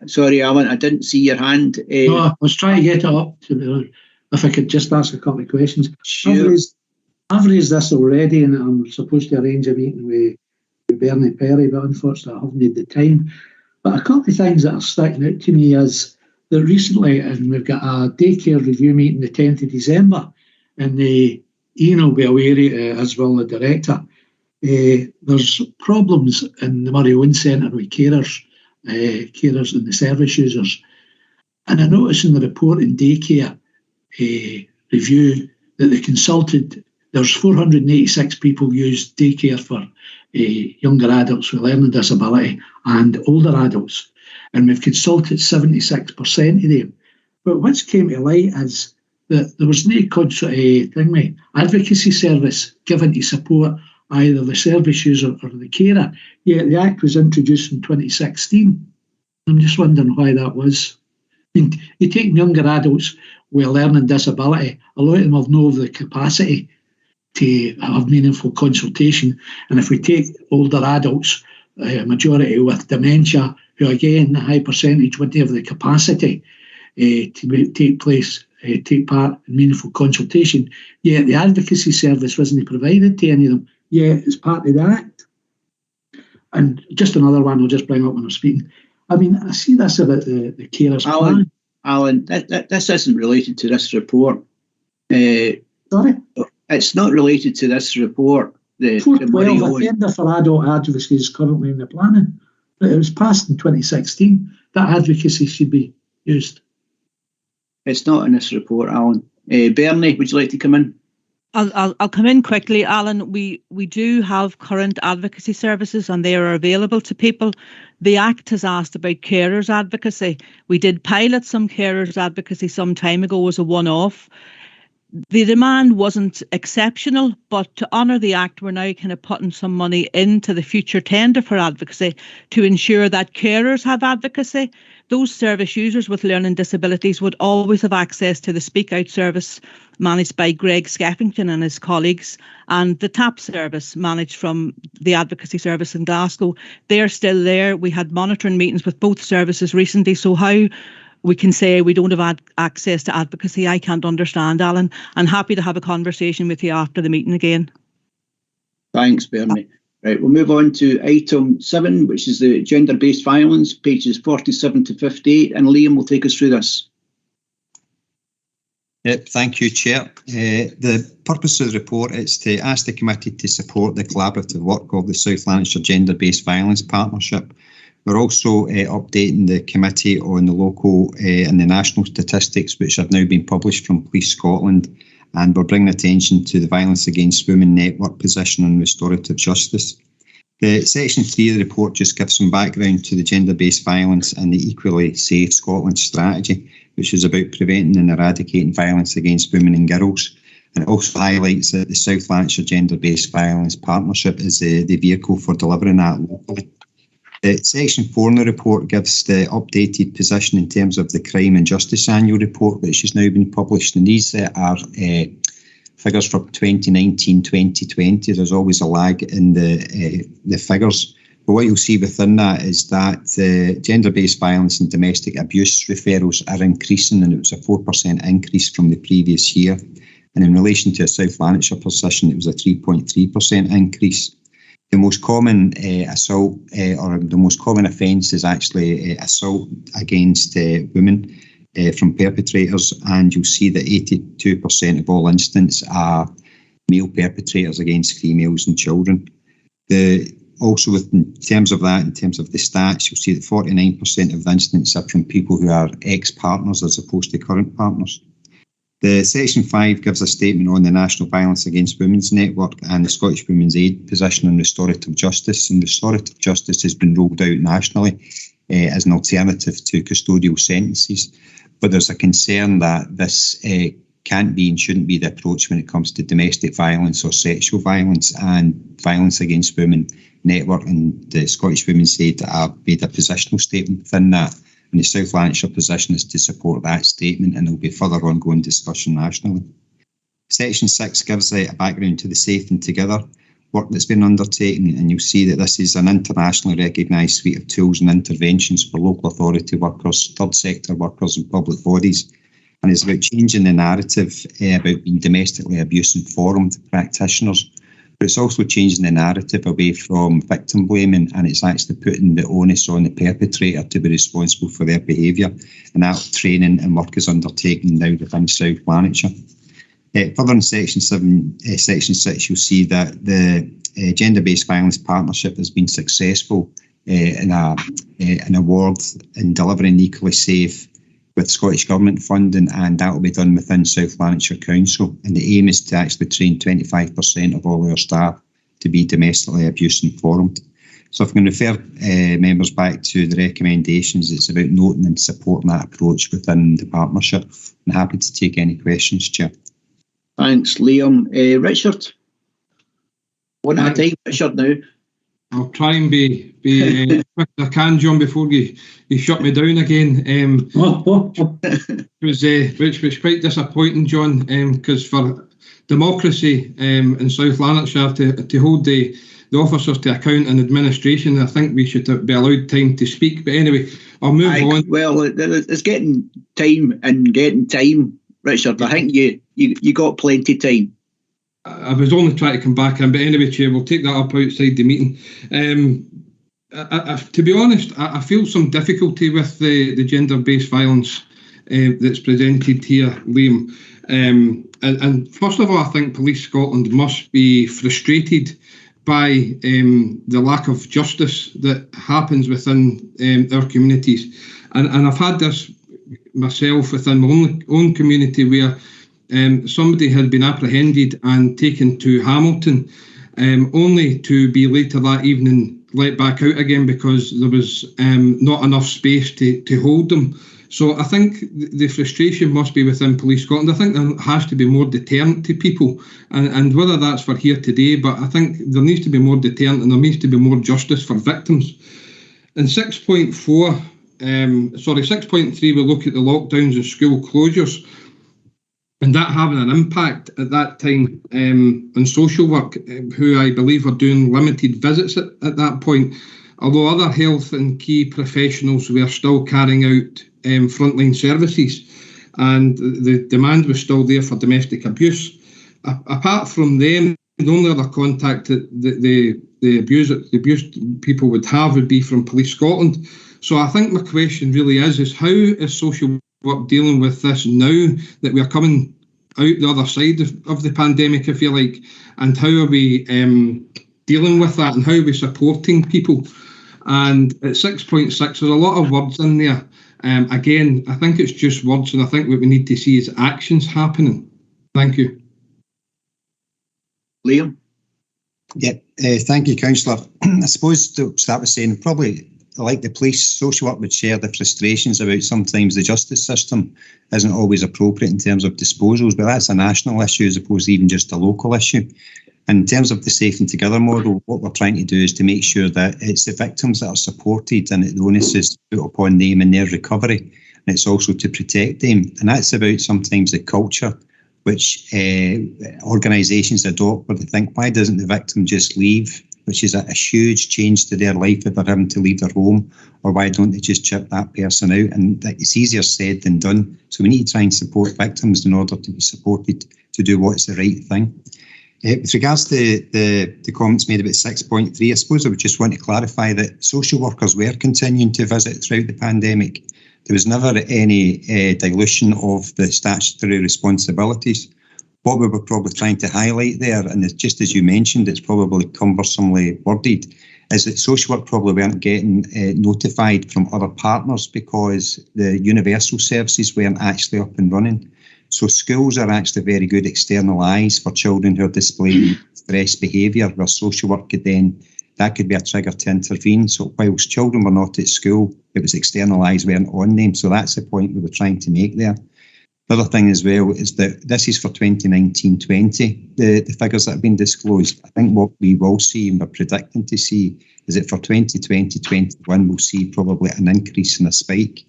Sorry, Alan, I didn't see your hand. No, I was trying to get it up. If I could just ask a couple of questions. Sure. I've raised this already, and I'm supposed to arrange a meeting with Bernie Perry, but unfortunately I haven't had the time. But a couple of things that are sticking out to me is that recently, and we've got a daycare review meeting the 10th of December, and Ian will be aware of it, as well the director. There's problems in the Murray Owen Centre with carers and the service users. And I noticed in the report in daycare review that they consulted, there's 486 people used daycare for younger adults with learning disability and older adults, and we've consulted 76% of them. But what's came to light is that there was no advocacy service given to support either the service user or the carer, yet the Act was introduced in 2016. I'm just wondering why that was. I mean, you take younger adults with a learning disability, a lot of them have no the capacity to have meaningful consultation. And if we take older adults, a majority with dementia, who again, a high percentage wouldn't have the capacity to take part in meaningful consultation, yet the advocacy service wasn't provided to any of them, yet it's part of the Act. And just another one I'll just bring up when I'm speaking. I mean, I see this about the carers plan. Alan, this isn't related to this report. Sorry? It's not related to this report. The 412 agenda for adult advocacy is currently in the planning. But it was passed in 2016. That advocacy should be used. It's not in this report, Alan. Bernie, would you like to come in? I'll come in quickly, Alan. We do have current advocacy services and they are available to people. The Act has asked about carers advocacy. We did pilot some carers advocacy some time ago as a one-off. The demand wasn't exceptional, but to honour the Act, we're now kind of putting some money into the future tender for advocacy to ensure that carers have advocacy. Those service users with learning disabilities would always have access to the Speak Out service managed by Greg Skeffington and his colleagues, and the TAP service managed from the advocacy service in Glasgow. They're still there. We had monitoring meetings with both services recently, so how we can say we don't have access to advocacy, I can't understand, Alan. I'm happy to have a conversation with you after the meeting again. Thanks, Bernie. Right, we'll move on to item 7, which is the gender-based violence, pages 47 to 58, and Liam will take us through this. Yep, thank you, Chair. The purpose of the report is to ask the committee to support the collaborative work of the South Lanarkshire Gender-Based Violence Partnership. We're also updating the committee on the local and the national statistics which have now been published from Police Scotland, and we're bringing attention to the Violence Against Women Network position on restorative justice. The Section 3 of the report just gives some background to the gender-based violence and the Equally Safe Scotland strategy, which is about preventing and eradicating violence against women and girls. And it also highlights that the South Lanarkshire Gender-Based Violence Partnership is the vehicle for delivering that locally. Section 4 in the report gives the updated position in terms of the Crime and Justice Annual Report, which has now been published, and these are figures for 2019-2020. There's always a lag in the figures But what you'll see within that is that gender-based violence and domestic abuse referrals are increasing, and it was a 4% increase from the previous year. And in relation to a South Lanarkshire position, it was a 3.3% increase. The most common assault or the most common offence is actually assault against women from perpetrators, and you'll see that 82% of all incidents are male perpetrators against females and children. Also, in terms of that, in terms of the stats, you'll see that 49% of the incidents are from people who are ex-partners as opposed to current partners. The Section 5 gives a statement on the National Violence Against Women's Network and the Scottish Women's Aid position on restorative justice. And restorative justice has been rolled out nationally as an alternative to custodial sentences. But there's a concern that this can't be and shouldn't be the approach when it comes to domestic violence or sexual violence, and Violence Against Women Network and the Scottish Women's Aid have made a positional statement within that. And the South Lanarkshire position is to support that statement, and there will be further ongoing discussion nationally. Section 6 gives a background to the Safe and Together work that's been undertaken, and you'll see that this is an internationally recognised suite of tools and interventions for local authority workers, third sector workers and public bodies. And it's about changing the narrative about being domestically abuse-informed practitioners. But it's also changing the narrative away from victim blaming, and it's actually putting the onus on the perpetrator to be responsible for their behaviour. And that training and work is undertaken now within South Lanarkshire. Further in Section 6, you'll see that the Gender-Based Violence Partnership has been successful in an award in delivering Equally Safe with Scottish Government funding, and that will be done within South Lanarkshire Council. And the aim is to actually train 25% of all our staff to be domestically abuse informed. So if we can refer members back to the recommendations, it's about noting and supporting that approach within the partnership. I'm happy to take any questions, Chair. Thanks, Liam. Richard? One at a time, Richard, now. I'll try and be quick as I can, John, before you shut me down again. Which was quite disappointing, John, because for democracy in South Lanarkshire to hold the officers to account and administration, I think we should be allowed time to speak. But anyway, I'll move on. Well, it's getting time, Richard. I think you got plenty of time. I was only trying to come back in, but anyway, Chair, we'll take that up outside the meeting. To be honest, I feel some difficulty with the gender-based violence that's presented here, Liam. And first of all, I think Police Scotland must be frustrated by the lack of justice that happens within our communities. And I've had this myself within my own community where somebody had been apprehended and taken to Hamilton, only to be later that evening let back out again because there was not enough space to hold them. So I think the frustration must be within Police Scotland. I think there has to be more deterrent to people, and whether that's for here today, but I think there needs to be more deterrent and there needs to be more justice for victims. In 6.3, we look at the lockdowns and school closures, and that having an impact at that time on social work, who I believe are doing limited visits at that point, although other health and key professionals were still carrying out frontline services, and the demand was still there for domestic abuse. Apart from them, the only other contact that the abused people would have would be from Police Scotland. So I think my question really is how is social work dealing with this now that we are coming out the other side of the pandemic, if you like, and how are we dealing with that and how are we supporting people? And at 6.6, there's a lot of words in there. Again, I think it's just words, and I think what we need to see is actions happening. Thank you. Liam? Yeah, thank you, Councillor. I suppose to start with saying, probably like the police, social work would share the frustrations about sometimes the justice system isn't always appropriate in terms of disposals, but that's a national issue as opposed to even just a local issue. And in terms of the Safe and Together model, what we're trying to do is to make sure that it's the victims that are supported and the onus is put upon them in their recovery. And it's also to protect them. And that's about sometimes the culture which organisations adopt, where they think, why doesn't the victim just leave which is a huge change to their life if they're having to leave their home, or why don't they just chip that person out? And it's easier said than done. So we need to try and support victims in order to be supported to do what's the right thing. With regards to the comments made about 6.3, I suppose I would just want to clarify that social workers were continuing to visit throughout the pandemic. There was never any dilution of the statutory responsibilities. What we were probably trying to highlight there, and it's just as you mentioned, it's probably cumbersomely worded, is that social work probably weren't getting notified from other partners because the universal services weren't actually up and running. So schools are actually very good external eyes for children who are displaying stress behaviour, where social work could then, that could be a trigger to intervene. So whilst children were not at school, it was external eyes weren't on them. So that's the point we were trying to make there. The other thing as well is that this is for 2019-20, the figures that have been disclosed. I think what we will see and we're predicting to see is that for 2020-21 we'll see probably an increase in a spike.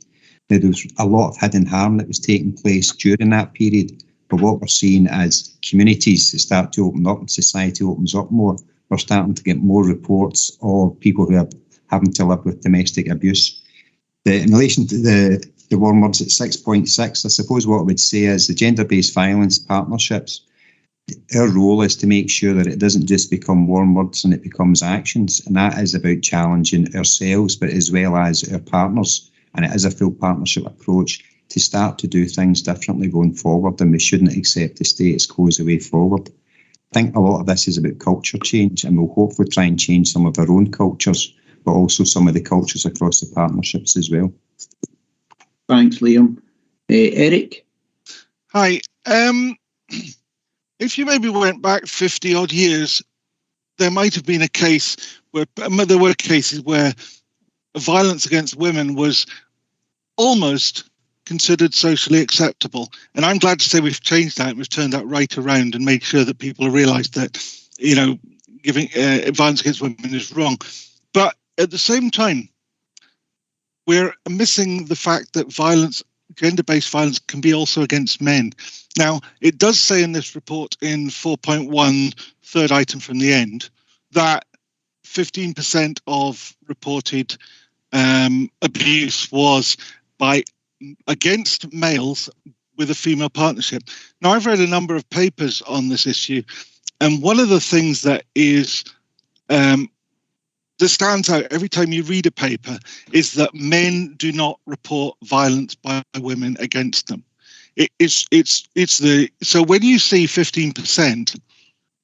Now, there was a lot of hidden harm that was taking place during that period, but what we're seeing as communities start to open up and society opens up more, we're starting to get more reports of people who are having to live with domestic abuse. In relation to the warm words at 6.6, I suppose what I would say is the gender-based violence partnerships, our role is to make sure that it doesn't just become warm words and it becomes actions, and that is about challenging ourselves but as well as our partners, and it is a full partnership approach to start to do things differently going forward, and we shouldn't accept the status quo as a way forward. I think a lot of this is about culture change, and we'll hopefully try and change some of our own cultures, but also some of the cultures across the partnerships as well. Thanks, Liam. Eric? Hi. If you maybe went back 50 odd years, there might have been a case where there were cases where violence against women was almost considered socially acceptable. And I'm glad to say we've changed that. We've turned that right around and made sure that people have realised that, you know, giving violence against women is wrong. But at the same time, we're missing the fact that violence, gender-based violence, can be also against men. Now, it does say in this report in 4.1, third item from the end, that 15% of reported abuse was against males with a female partnership. Now, I've read a number of papers on this issue, and one of the things that is that stands out every time you read a paper is that men do not report violence by women against them. So when you see 15%,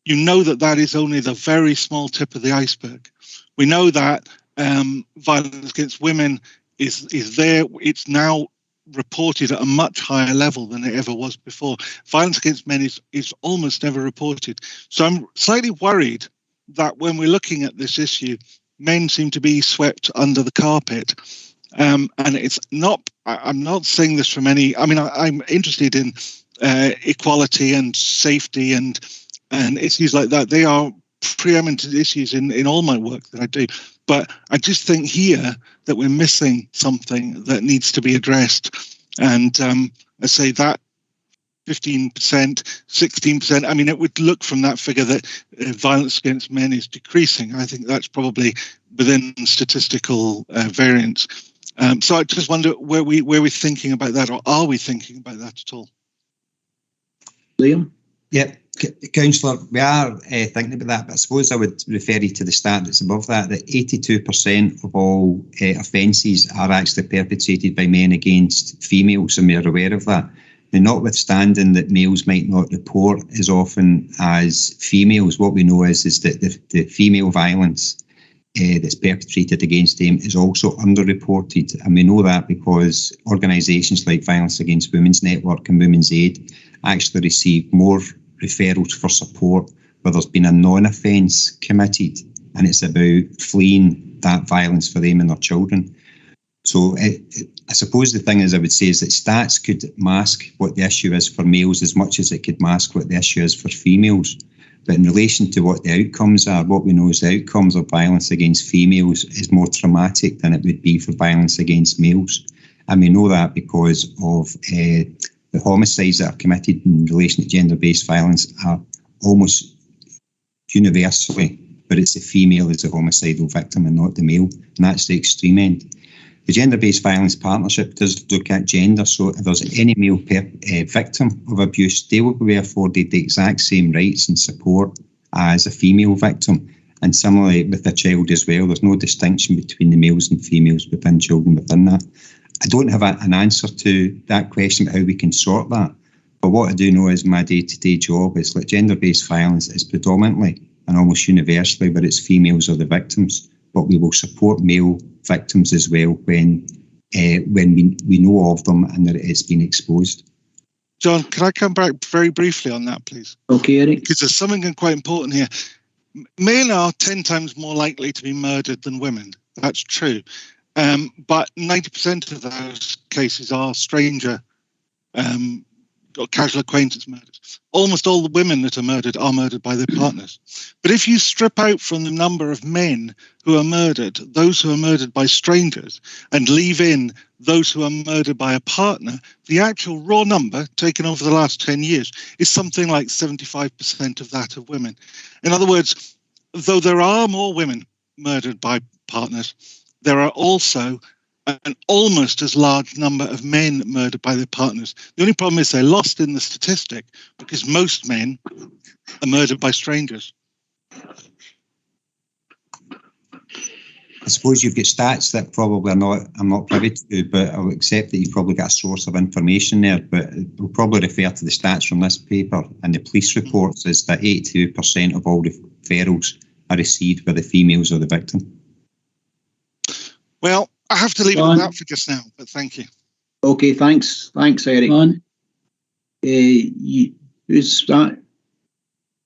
you know that that is only the very small tip of the iceberg. We know that violence against women is there. It's now reported at a much higher level than it ever was before. Violence against men is almost never reported. So I'm slightly worried that when we're looking at this issue, men seem to be swept under the carpet. And it's not, I'm not saying this from any, I mean, I'm interested in equality and safety and issues like that. They are preeminent issues in all my work that I do. But I just think here that we're missing something that needs to be addressed. And I say that 15%, 16%, I mean, it would look from that figure that violence against men is decreasing. I think that's probably within statistical variance. So I just wonder where we're thinking about that, or are we thinking about that at all? Liam? Yeah, Councillor, we are thinking about that, but I suppose I would refer you to the stat that's above that 82% of all offences are actually perpetrated by men against females, and we're aware of that. Now, notwithstanding that males might not report as often as females, what we know is that the female violence that's perpetrated against them is also underreported. And we know that because organisations like Violence Against Women's Network and Women's Aid actually receive more referrals for support where there's been a non-offence committed, and it's about fleeing that violence for them and their children. So I suppose the thing is, I would say, is that stats could mask what the issue is for males as much as it could mask what the issue is for females. But in relation to what the outcomes are, what we know is the outcomes of violence against females is more traumatic than it would be for violence against males. And we know that because of the homicides that are committed in relation to gender-based violence are almost universally but it's the female as the homicidal victim and not the male, and that's the extreme end. The Gender-Based Violence Partnership does look at gender, so if there's any male victim of abuse, they will be afforded the exact same rights and support as a female victim. And similarly with a child as well, there's no distinction between the males and females within children within that. I don't have an answer to that question about how we can sort that. But what I do know is my day-to-day job is that gender-based violence is predominantly and almost universally where it's females are the victims, but we will support male victims as well when we know of them and that it's been exposed. John, can I come back very briefly on that, please? Okay, Eric. Because there's something quite important here. Men are 10 times more likely to be murdered than women. That's true. But 90% of those cases are stranger or casual acquaintance murders. Almost all the women that are murdered by their partners. But if you strip out from the number of men who are murdered, those who are murdered by strangers, and leave in those who are murdered by a partner, the actual raw number taken over the last 10 years is something like 75% of that of women. In other words, though there are more women murdered by partners, there are also an almost as large number of men murdered by their partners. The only problem is they're lost in the statistic because most men are murdered by strangers. I suppose you've got stats that probably I'm not privy to, but I'll accept that you've probably got a source of information there, but we'll probably refer to the stats from this paper and the police reports is that 82% of all referrals are received by the females or the victim. Well, I have to leave it at that for just now, but thank you. Okay, thanks. Thanks, Eric. Who's that?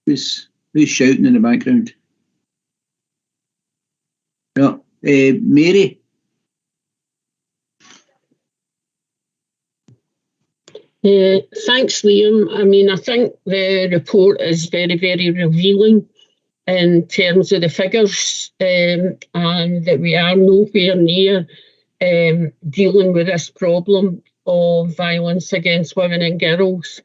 Who's shouting in the background? Yeah, Mary? Thanks, Liam. I mean, I think the report is very, very revealing in terms of the figures and that we are nowhere near dealing with this problem of violence against women and girls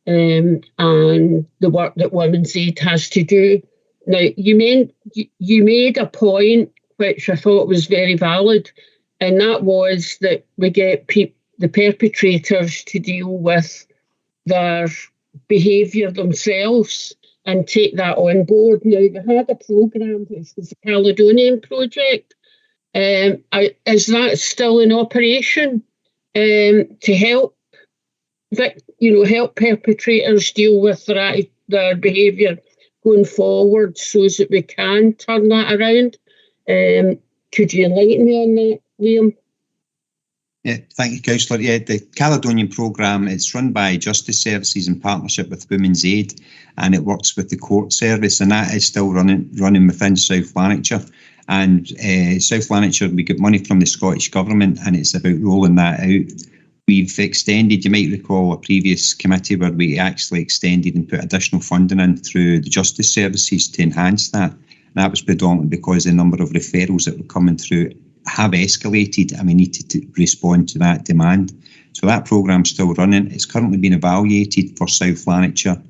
and the work that Women's Aid has to do. Now, you made a point which I thought was very valid, and that was that we get the perpetrators to deal with their behaviour themselves and take that on board. Now, we had a programme, which was the Caledonian Project. Is that still in operation to help, help perpetrators deal with their behaviour going forward so that we can turn that around? Could you enlighten me on that, Liam? Yeah, thank you, Councillor. Yeah, the Caledonian programme, it's run by Justice Services in partnership with Women's Aid, and it works with the court service, and that is still running within South Lanarkshire. And South Lanarkshire, we get money from the Scottish Government, and it's about rolling that out. We've extended, you might recall a previous committee where we actually extended and put additional funding in through the Justice Services to enhance that. And that was predominantly because the number of referrals that were coming through have escalated and we need to respond to that demand. So that programme's still running. It's currently been evaluated for South Lanarkshire.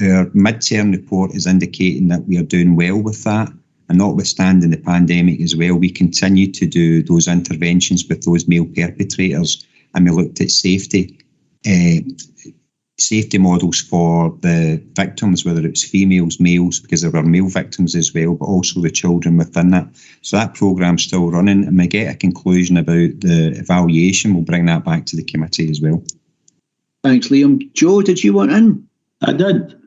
Our mid-term report is indicating that we are doing well with that, and notwithstanding the pandemic as well, we continue to do those interventions with those male perpetrators, and we looked at safety models for the victims, whether it's females, males, because there were male victims as well, but also the children within that. So that programme's still running, and we get a conclusion about the evaluation. We'll bring that back to the committee as well. Thanks, Liam. Joe, did you want in? I did.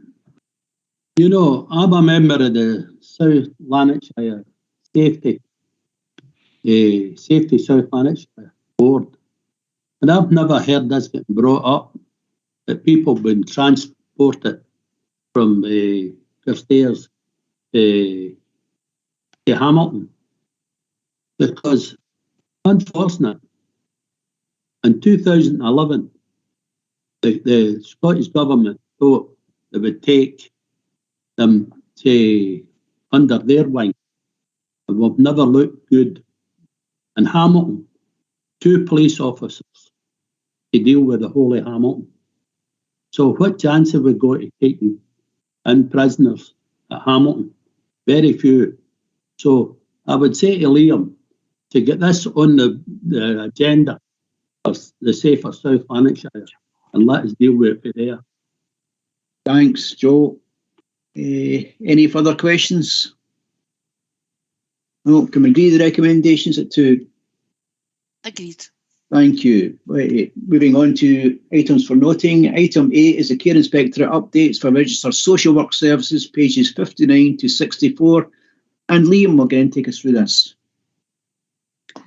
You know, I'm a member of the South Lanarkshire Safety South Lanarkshire Board, and I've never heard this getting brought up, that people have been transported from Carstairs to Hamilton, because unfortunately in 2011 the Scottish Government thought they would take them to under their wing, and we've never looked good. In Hamilton, 2 police officers to deal with the whole of Hamilton. So what chance have we got of taking in prisoners at Hamilton very few. So I would say to Liam to get this on the agenda for the Safer South Lanarkshire and let us deal with it there. Thanks, Joe. Any further questions? No, can we agree the recommendations at 2? Agreed. Thank you. Right, moving on to items for noting. Item 8 is the Care Inspectorate updates for registered social work services, pages 59 to 64. And Liam will again take us through this.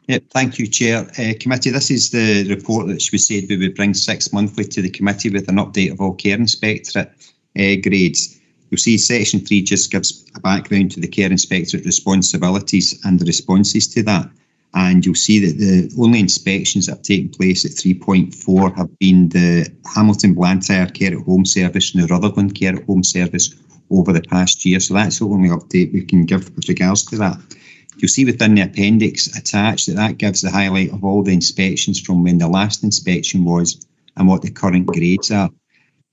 Yep, thank you, Chair. Committee, this is the report that we said we would bring 6 monthly to the committee with an update of all Care Inspectorate grades. You'll see section 3 just gives a background to the Care Inspectorate responsibilities and the responses to that. And you'll see that the only inspections that have taken place at 3.4 have been the Hamilton Blantyre Care at Home Service and the Rutherglen Care at Home Service over the past year. So that's the only update we can give with regards to that. You'll see within the appendix attached that gives the highlight of all the inspections from when the last inspection was and what the current grades are.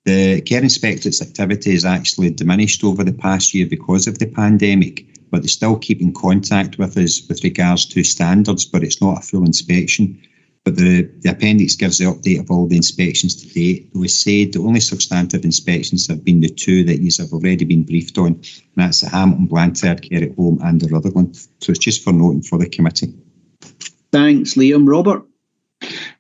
The Care Inspectorate's activity has actually diminished over the past year because of the pandemic, but they still keep in contact with us with regards to standards, but it's not a full inspection. But the appendix gives the update of all the inspections to date. It was said the only substantive inspections have been the 2 that you have already been briefed on, and that's the Hamilton Blantyre Care at Home and the Rutherglen. So it's just for noting for the committee. Thanks, Liam. Robert?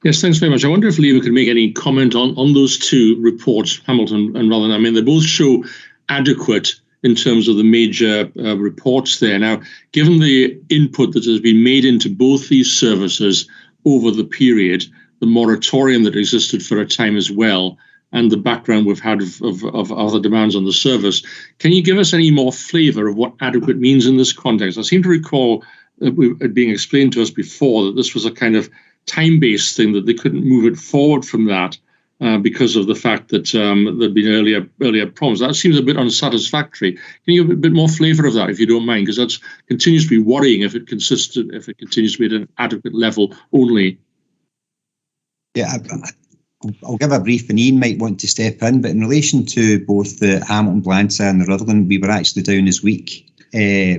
Yes, thanks very much. I wonder if Liam could make any comment on those 2 reports, Hamilton and Rutherglen. I mean, they both show adequate in terms of the major reports there. Now, given the input that has been made into both these services over the period, the moratorium that existed for a time as well, and the background we've had of other demands on the service, can you give us any more flavour of what adequate means in this context? I seem to recall it being explained to us before that this was a kind of time-based thing, that they couldn't move it forward from that because of the fact that there'd been earlier problems. That seems a bit unsatisfactory. Can you give a bit more flavour of that, if you don't mind? Because that continues to be worrying if it continues to be at an adequate level only. Yeah, I'll give a brief, and Ian might want to step in, but in relation to both the Hamilton Blantyre and the Rutherglen, we were actually down as weak,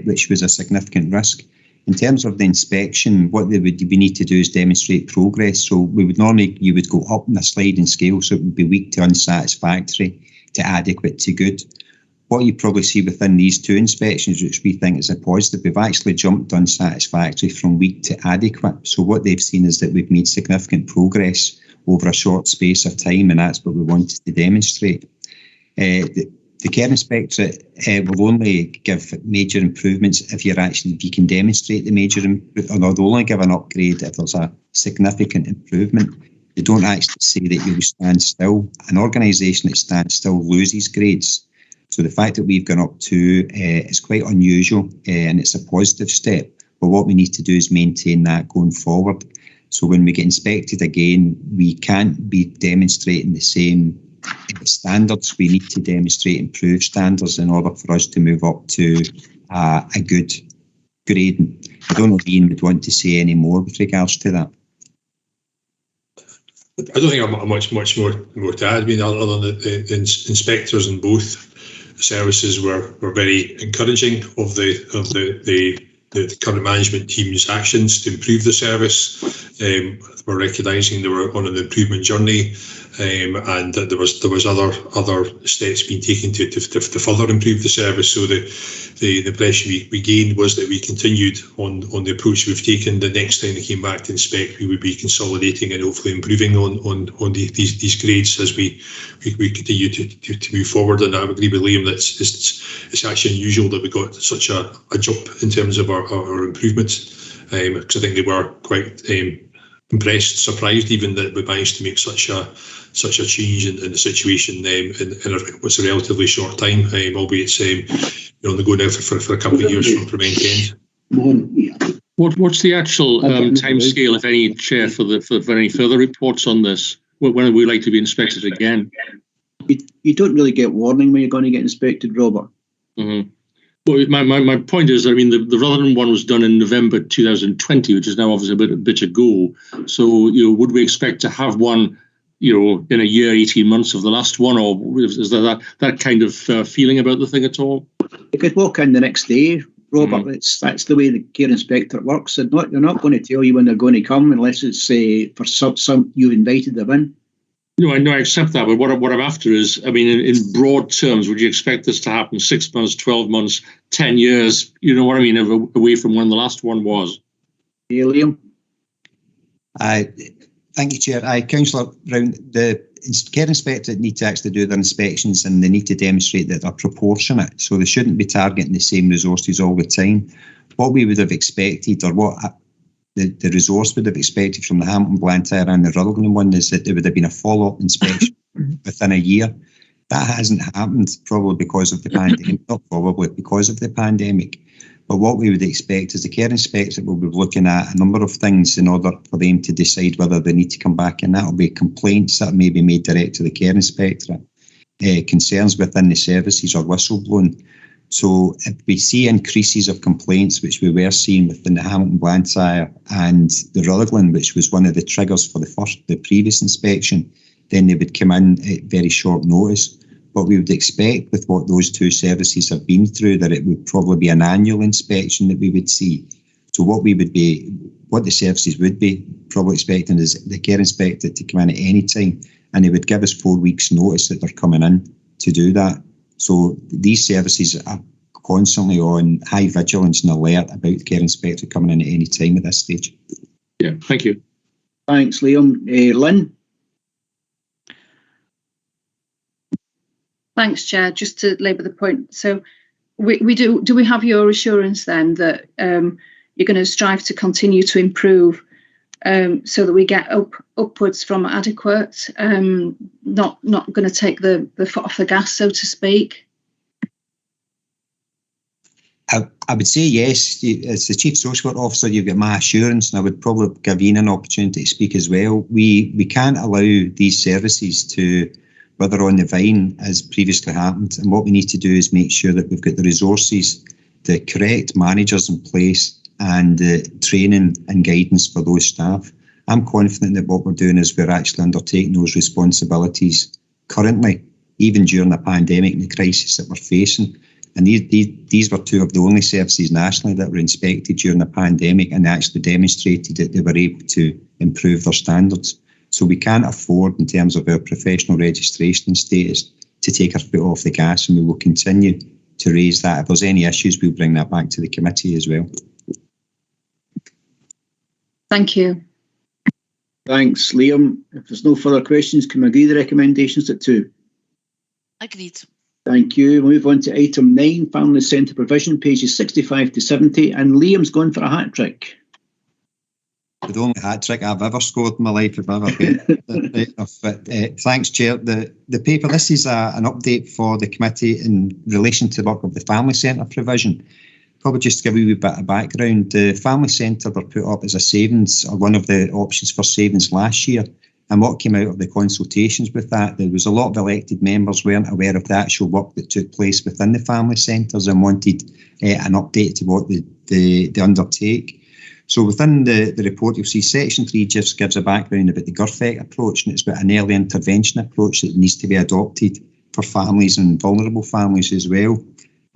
which was a significant risk. In terms of the inspection, what we need to do is demonstrate progress. So you would go up in a sliding scale, so it would be weak to unsatisfactory to adequate to good. What you probably see within these 2 inspections, which we think is a positive, we've actually jumped unsatisfactory from weak to adequate. So what they've seen is that we've made significant progress over a short space of time, and that's what we wanted to demonstrate. The Care Inspectorate will only give major improvements if you can demonstrate the major improvement, or they'll only give an upgrade if there's a significant improvement. They don't actually say that you stand still. An organisation that stands still loses grades. So the fact that we've gone up 2 is quite unusual, and it's a positive step. But what we need to do is maintain that going forward. So when we get inspected again, we can't be demonstrating the same standards. We need to demonstrate improved standards in order for us to move up to a good grading. I don't know if Ian would want to say any more with regards to that. I don't think I'm much more to add. I mean, other than the inspectors in both services were very encouraging of the current management team's actions to improve the service. We're recognising they were on an improvement journey, and that there was other steps being taken to further improve the service. So the impression we gained was that we continued on the approach we've taken. The next time they came back to inspect, we would be consolidating and hopefully improving on these grades as we continue to move forward. And I would agree with Liam that it's actually unusual that we got such a jump in terms of our improvements, because I think they were quite impressed, surprised even that we managed to make such a change in the situation in what's a relatively short time, albeit they go now for a couple of years from end to end. What's the actual time scale, if any, Chair, for any further reports on this? When would we like to be inspected again? You don't really get warning when you're going to get inspected, Robert. Mm-hmm. Well, my point is, I mean, the Rutherglen one was done in November 2020, which is now obviously a bit ago. So, would we expect to have one, in a year, 18 months of the last one, or is there that kind of feeling about the thing at all? You could walk in the next day, Robert. That's the way the care inspector works. They're not going to tell you when they're going to come unless it's for some you invited them in. No, I accept that, but what I'm after is, I mean, in broad terms, would you expect this to happen 6 months, 12 months, 10 years? You know what I mean, away from when the last one was. Yeah, Liam? Thank you, Chair. Councillor Brown, the care inspectors need to actually do their inspections and they need to demonstrate that they're proportionate, so they shouldn't be targeting the same resources all the time. What we would have expected, or what the resource would have expected from the Hamilton, Blantyre and the Rutherglen one, is that there would have been a follow-up inspection within a year. That hasn't happened, probably because of the pandemic, not probably, because of the pandemic. But what we would expect is the care inspector will be looking at a number of things in order for them to decide whether they need to come back, and that will be complaints that may be made direct to the care inspector, concerns within the services or whistleblowing. So if we see increases of complaints, which we were seeing within the Hamilton, Blantyre and the Rutherglen, which was one of the triggers for the previous inspection, then they would come in at very short notice. But we would expect, with what those two services have been through, that it would probably be an annual inspection that we would see. So what the services would be probably expecting is the care inspector to come in at any time, and they would give us 4 weeks notice that they're coming in to do that. So these services are constantly on high vigilance and alert about the care inspector coming in at any time at this stage. Yeah, thank you. Thanks, Liam. Lynn? Thanks, Chair. Just to labour the point, so do we have your assurance then that you're going to strive to continue to improve so that we get upwards from adequate, not going to take the foot off the gas, so to speak? I would say yes. As the Chief Social Work Officer, you've got my assurance, and I would probably give Ian an opportunity to speak as well. We can't allow these services to wither on the vine as previously happened, and what we need to do is make sure that we've got the resources, the correct managers in place, and the training and guidance for those staff. I'm confident that what we're doing is we're actually undertaking those responsibilities currently, even during the pandemic and the crisis that we're facing. And these were two of the only services nationally that were inspected during the pandemic and actually demonstrated that they were able to improve their standards. So we can't afford, in terms of our professional registration status, to take our foot off the gas, and we will continue to raise that. If there's any issues, we'll bring that back to the committee as well. Thank you. Thanks, Liam. If there's no further questions, can we agree the recommendations at 2? Agreed. Thank you. We'll move on to item 9, Family Centre Provision, pages 65 to 70. And Liam's going for a hat-trick. The only hat-trick I've ever scored in my life, if I've ever been. But thanks, Chair. The paper, this is an update for the committee in relation to the work of the Family Centre provision. Probably just to give you a wee bit of background, the Family Centre were put up as a savings, or one of the options for savings last year. And what came out of the consultations with that, there was a lot of elected members weren't aware of the actual work that took place within the family centres and wanted an update to what they undertake. So within the report, you'll see Section 3 just gives a background about the GIRFEC approach, and it's about an early intervention approach that needs to be adopted for families and vulnerable families as well.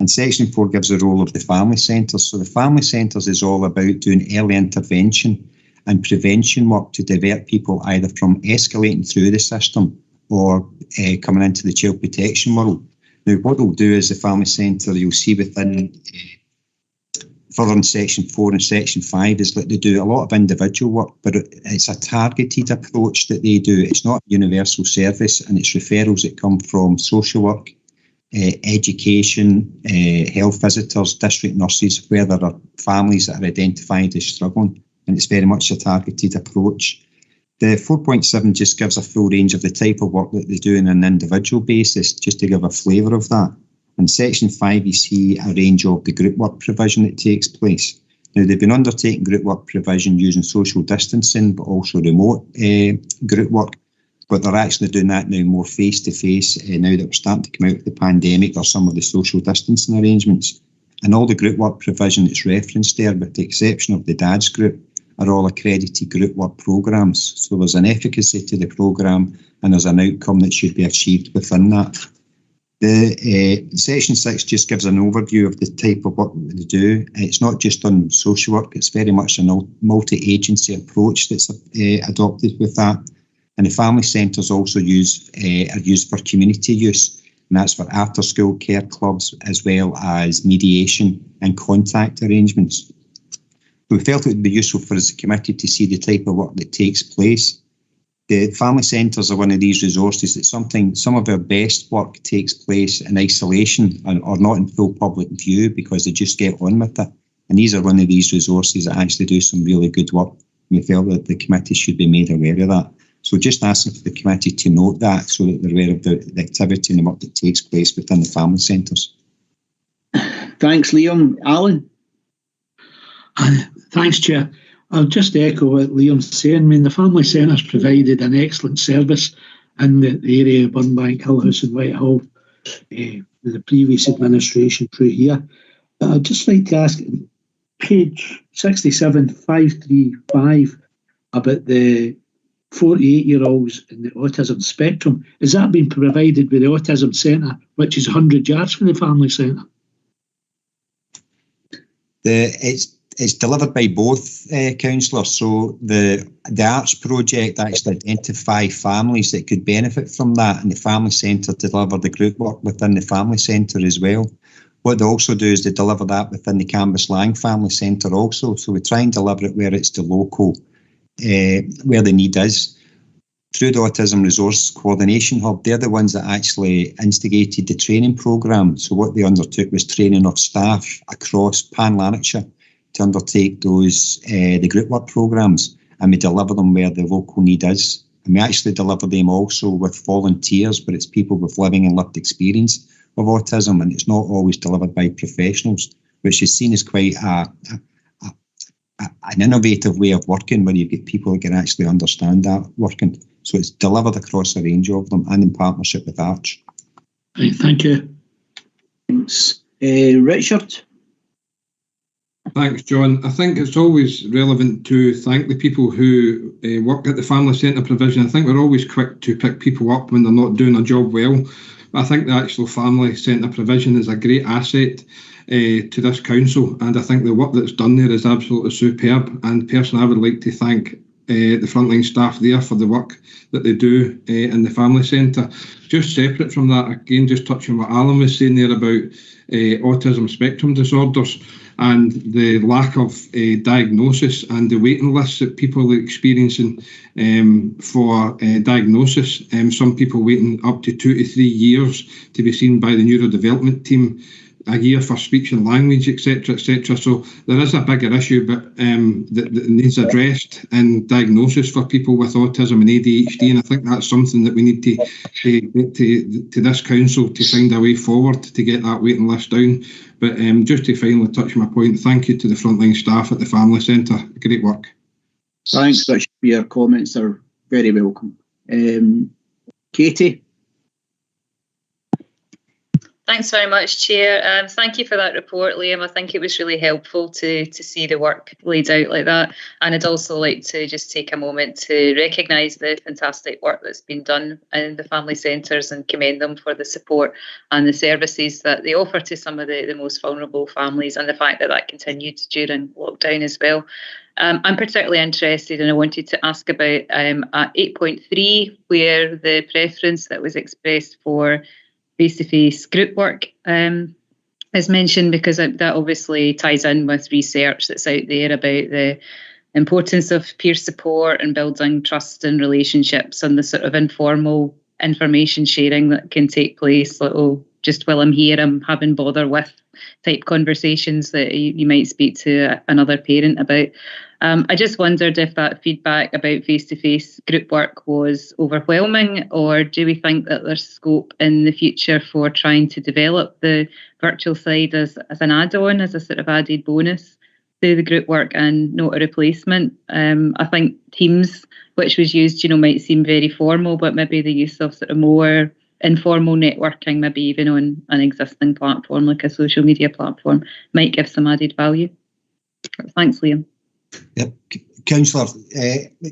And Section 4 gives the role of the family centres. So the family centres is all about doing early intervention and prevention work to divert people either from escalating through the system or coming into the child protection world. Now, what they'll do is the family centre, you'll see within further in Section 4 and Section 5 is that they do a lot of individual work, but it's a targeted approach that they do. It's not a universal service, and it's referrals that come from social work, education, health visitors, district nurses, where there are families that are identified as struggling, and it's very much a targeted approach. The 4.7 just gives a full range of the type of work that they do on an individual basis, just to give a flavour of that. In Section 5, you see a range of the group work provision that takes place. Now, they've been undertaking group work provision using social distancing, but also remote group work. But they're actually doing that now more face-to-face. Now that we're starting to come out of the pandemic, there's some of the social distancing arrangements. And all the group work provision that's referenced there, with the exception of the DADS group, are all accredited group work programmes. So there's an efficacy to the programme, and there's an outcome that should be achieved within that. The Section 6 just gives an overview of the type of work that they do. It's not just on social work, it's very much a multi-agency approach that's adopted with that. And the family centres also are used for community use, and that's for after-school care clubs as well as mediation and contact arrangements. We felt it would be useful for us as a committee to see the type of work that takes place. The family centres are one of these resources that some of our best work takes place in isolation or not in full public view because they just get on with it. And these are one of these resources that actually do some really good work. We felt that the committee should be made aware of that. So just asking for the committee to note that so that they're aware of the activity and the work that takes place within the family centres. Thanks, Liam. Alan? Thanks, Chair. I'll just echo what Liam's saying. I mean, the family centres provided an excellent service in the area of Burnbank, Hill House and Whitehall with the previous administration through here. But I'd just like to ask, page 67,535, about the 48-year-olds in the autism spectrum. Is that being provided with the autism centre, which is 100 yards from the family centre? It's delivered by both councillors. So the Arts project actually identify families that could benefit from that, and the family centre deliver the group work within the family centre as well. What they also do is they deliver that within the Cambuslang Family Centre also. So we try and deliver it where it's the local, where the need is. Through the Autism Resource Coordination Hub, they're the ones that actually instigated the training programme. So what they undertook was training of staff across Pan Lanarkshire to undertake those the group work programmes, and we deliver them where the local need is. And we actually deliver them also with volunteers, but it's people with living and lived experience of autism, and it's not always delivered by professionals, which is seen as quite an innovative way of working when you get people who can actually understand that working. So it's delivered across a range of them and in partnership with Arch. Right, thank you. Thanks. Richard? Thanks, John. I think it's always relevant to thank the people who work at the family centre provision. I think we're always quick to pick people up when they're not doing a job well. But I think the actual family centre provision is a great asset to this council, and I think the work that's done there is absolutely superb. And personally, I would like to thank the frontline staff there for the work that they do in the family centre. Just separate from that, again, just touching what Alan was saying there about autism spectrum disorders and the lack of diagnosis and the waiting lists that people are experiencing for diagnosis. Some people waiting up to 2 to 3 years to be seen by the neurodevelopment team, a year for speech and language, etc., etc. So there is a bigger issue, but that needs addressed in diagnosis for people with autism and ADHD, and I think that's something that we need to get to this council to find a way forward to get that waiting list down. But just to finally touch my point, thank you to the frontline staff at the family centre. Great work. Thanks, Richard. Your comments are very welcome. Katie? Thanks very much, Chair. Thank you for that report, Liam. I think it was really helpful to see the work laid out like that. And I'd also like to just take a moment to recognise the fantastic work that's been done in the family centres and commend them for the support and the services that they offer to some of the most vulnerable families, and the fact that that continued during lockdown as well. I'm particularly interested, and I wanted to ask about at 8.3, where the preference that was expressed for face-to-face group work is mentioned, because that obviously ties in with research that's out there about the importance of peer support and building trust and relationships, and the sort of informal information sharing that can take place, like, oh, just while I'm here, I'm having bother with type conversations that you might speak to another parent about. I just wondered if that feedback about face-to-face group work was overwhelming, or do we think that there's scope in the future for trying to develop the virtual side as an add-on, as a sort of added bonus to the group work and not a replacement? I think Teams, which was used, might seem very formal, but maybe the use of sort of more informal networking, maybe even on an existing platform like a social media platform, might give some added value. Thanks, Liam. Yep, Councillor,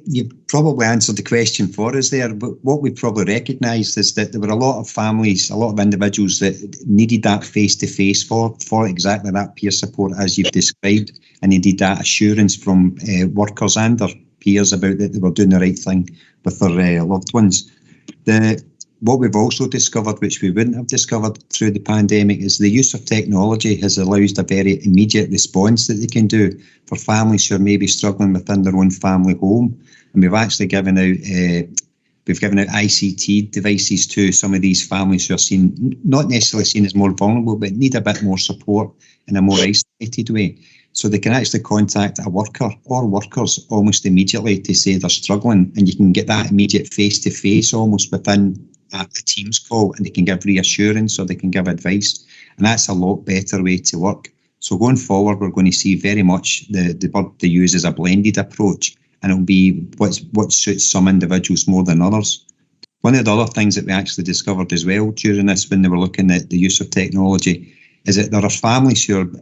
you probably answered the question for us there, but what we probably recognised is that there were a lot of families, a lot of individuals that needed that face-to-face for exactly that peer support as you've described, and needed that assurance from workers and their peers about that they were doing the right thing with their loved ones. What we've also discovered, which we wouldn't have discovered through the pandemic, is the use of technology has allowed a very immediate response that they can do for families who are maybe struggling within their own family home. And we've actually given out ICT devices to some of these families who are not necessarily seen as more vulnerable, but need a bit more support in a more isolated way. So they can actually contact a worker or workers almost immediately to say they're struggling, and you can get that immediate face-to-face almost within a Teams call, and they can give reassurance or they can give advice, and that's a lot better way to work. So going forward, we're going to see very much the word they use as a blended approach, and it'll be what suits some individuals more than others. One of the other things that we actually discovered as well during this, when they were looking at the use of technology, is that there are families who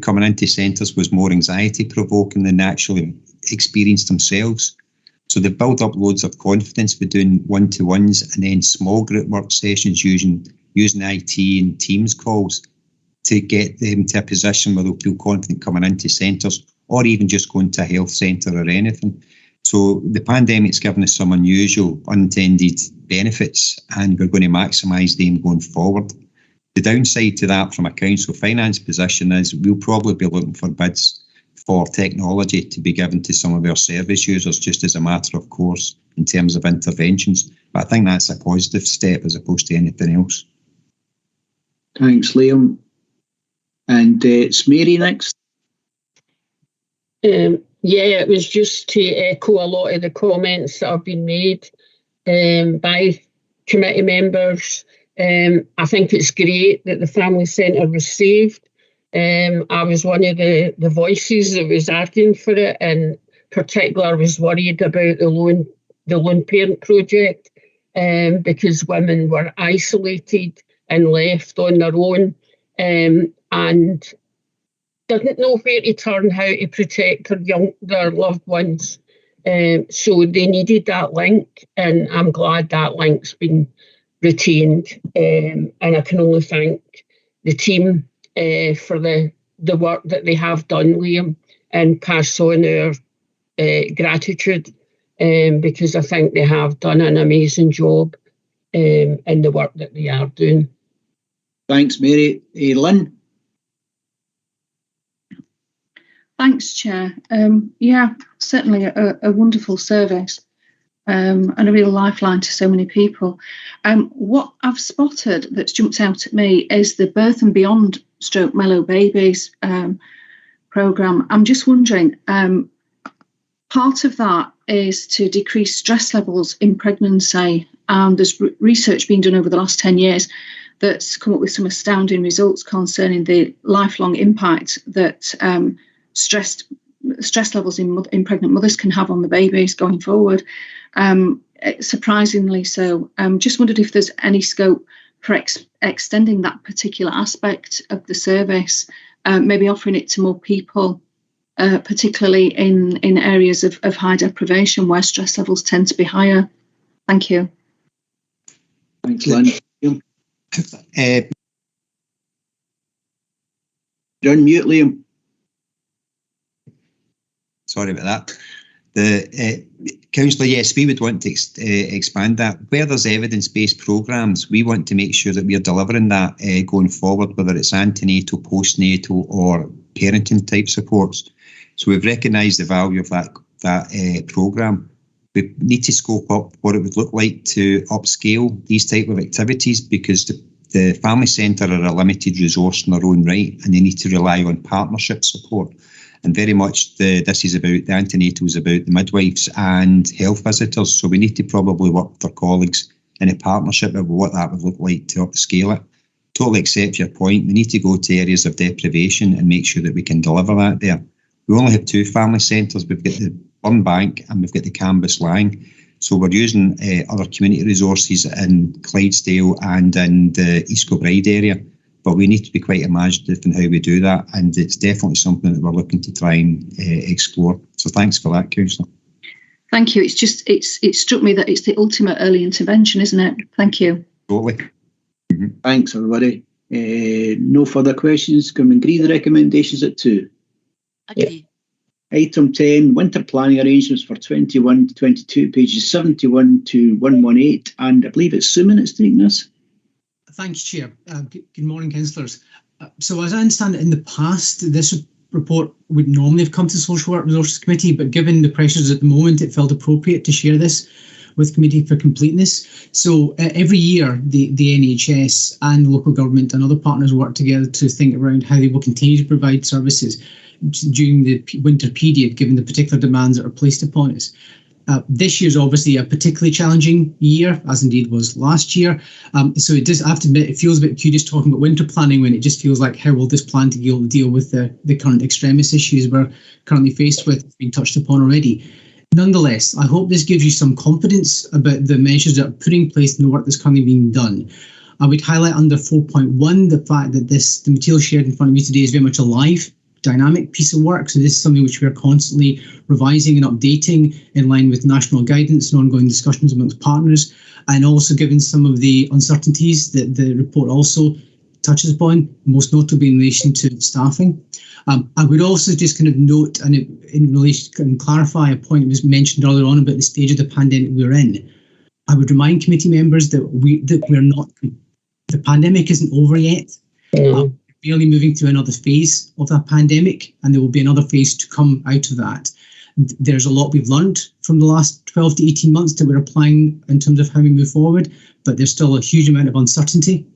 coming into centres was more anxiety provoking than they actually experienced themselves. So they build up loads of confidence by doing one-to-ones and then small group work sessions using IT and Teams calls to get them to a position where they'll feel confident coming into centres, or even just going to a health centre or anything. So the pandemic's given us some unusual unintended benefits, and we're going to maximise them going forward. The downside to that from a council finance position is we'll probably be looking for bids for technology to be given to some of our service users just as a matter of course in terms of interventions. But I think that's a positive step as opposed to anything else. Thanks, Liam. And it's Mary next. Yeah, it was just to echo a lot of the comments that have been made by committee members. I think it's great that the Family Centre was saved. I was one of the voices that was arguing for it, and particularly was worried about the lone parent project because women were isolated and left on their own and didn't know where to turn, how to protect their loved ones. So they needed that link, and I'm glad that link's been retained. And I can only thank the team for the work that they have done, Liam, and pass on our gratitude because I think they have done an amazing job in the work that they are doing. Thanks, Mary. Lynn? Thanks, Chair. Yeah, certainly a wonderful service and a real lifeline to so many people. What I've spotted that's jumped out at me is the Birth and Beyond / Mellow Babies programme. I'm just wondering, part of that is to decrease stress levels in pregnancy, and there's research being done over the last 10 years that's come up with some astounding results concerning the lifelong impact that stress levels in pregnant mothers can have on the babies going forward. Surprisingly so. Just wondered if there's any scope for extending that particular aspect of the service, maybe offering it to more people, particularly in areas of high deprivation where stress levels tend to be higher. Thank you. Thanks, Lynn. You're on mute, Liam. Sorry about that. Councillor, yes, we would want to expand that. Where there's evidence-based programmes, we want to make sure that we are delivering that going forward, whether it's antenatal, postnatal or parenting type supports. So we've recognised the value of that programme. We need to scope up what it would look like to upscale these type of activities, because the Family Centre are a limited resource in their own right, and they need to rely on partnership support. And very much this is about the antenatal is about the midwives and health visitors. So we need to probably work with our colleagues in a partnership of what that would look like to upscale it. Totally accept your point. We need to go to areas of deprivation and make sure that we can deliver that there. We only have 2 family centres. We've got the Burnbank and we've got the Cambuslang. So we're using other community resources in Clydesdale and in the East Kilbride area. but we need to be quite imaginative in how we do that, and it's definitely something that we're looking to try and explore. So thanks for that, Councillor. Thank you. It struck me that it's the ultimate early intervention, isn't it? Thank you. Totally. Thanks, everybody. No further questions. Can we agree the recommendations at 2? Agree. Item 10, winter planning arrangements for 21 to 22, pages 71 to 118, and I believe it's Suman that's taking this. Thanks, Chair. Good morning, councillors. So as I understand it, in the past, this report would normally have come to the Social Work Resources Committee, but given the pressures at the moment, it felt appropriate to share this with Committee for Completeness. So every year, the NHS and local government and other partners work together to think around how they will continue to provide services during the winter period, given the particular demands that are placed upon us. This year's obviously a particularly challenging year, as indeed was last year. So it does, I have to admit, it feels a bit curious talking about winter planning when it just feels like how will this plan to deal with the current extremist issues we're currently faced with, being touched upon already. Nonetheless, I hope this gives you some confidence about the measures that are put in place and the work that's currently being done. I would highlight under 4.1 the fact that the material shared in front of you today is very much a live, dynamic piece of work. So this is something which we are constantly revising and updating in line with national guidance and ongoing discussions amongst partners, and also given some of the uncertainties that the report also touches upon, most notably in relation to staffing. I would also just kind of note and in relation and clarify a point that was mentioned earlier on about the stage of the pandemic we're in. I would remind committee members that we're not, the pandemic isn't over yet. We're merely moving through another phase of that pandemic, and there will be another phase to come out of that. There's a lot we've learned from the last 12 to 18 months that we're applying in terms of how we move forward, but there's still a huge amount of uncertainty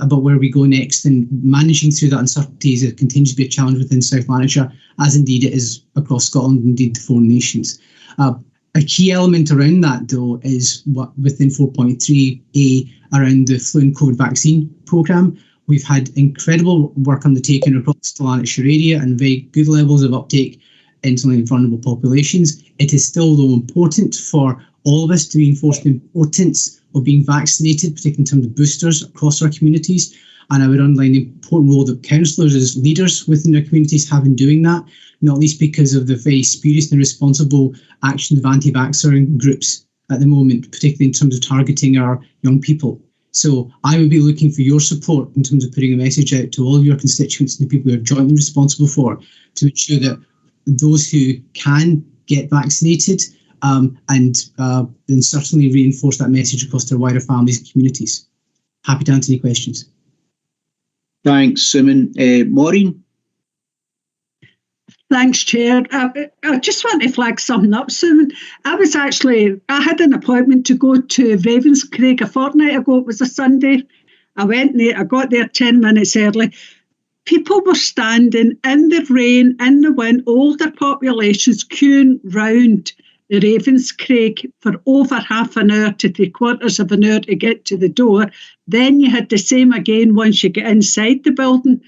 about where we go next, and managing through that uncertainty continues to be a challenge within South Lanarkshire, as indeed it is across Scotland and indeed the four nations. A key element around that, though, is what within 4.3a around the flu and COVID vaccine programme. We've had incredible work undertaken across the Lanarkshire area and very good levels of uptake in some of the vulnerable populations. It is still, though, important for all of us to reinforce the importance of being vaccinated, particularly in terms of boosters across our communities. And I would underline the important role that councillors as leaders within their communities have in doing that, not least because of the very spurious and irresponsible actions of anti-vaxxer groups at the moment, particularly in terms of targeting our young people. So I would be looking for your support in terms of putting a message out to all of your constituents and the people who are jointly responsible for, to ensure that those who can get vaccinated and then certainly reinforce that message across their wider families and communities. Happy to answer any questions. Thanks, Simon. Maureen? Thanks, Chair. I just want to flag something up, Simon. I had an appointment to go to Ravenscraig a fortnight ago. It was a Sunday. I went there, I got there 10 minutes early. People were standing in the rain, in the wind, older populations queuing round the Ravenscraig for over half an hour to 3/4 of an hour to get to the door. Then you had the same again once you get inside the building.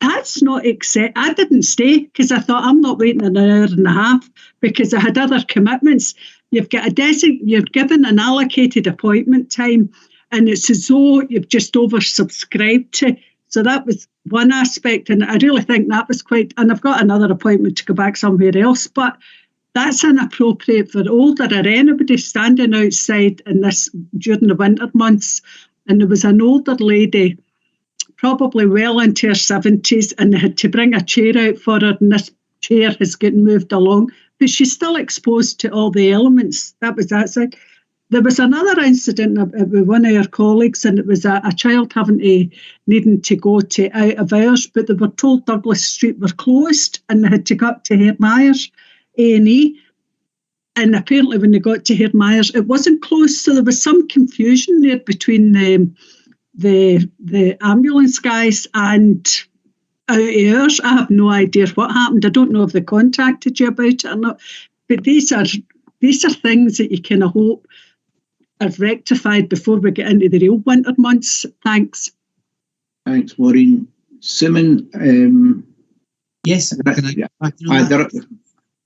That's not accept. I didn't stay because I thought I'm not waiting an hour and a half because I had other commitments. You've got you're given an allocated appointment time, and it's as though you've just oversubscribed to. So that was one aspect, and I really think that was quite. And I've got another appointment to go back somewhere else, but that's inappropriate for older or anybody standing outside in this during the winter months. And there was an older lady, probably well into her 70s, and they had to bring a chair out for her, and this chair has gotten moved along, but she's still exposed to all the elements. That side. There was another incident with one of our colleagues, and it was a child needing to go to out of hours, but they were told Douglas Street were closed, and they had to go up to Hare Myers A&E. And apparently when they got to Hare Myers, it wasn't closed, so there was some confusion there between the ambulance guys and out hours. I have no idea what happened. I don't know if they contacted you about it or not. But these are things that you kind of hope are rectified before we get into the real winter months. Thanks. Thanks, Maureen. Simon? Yes. You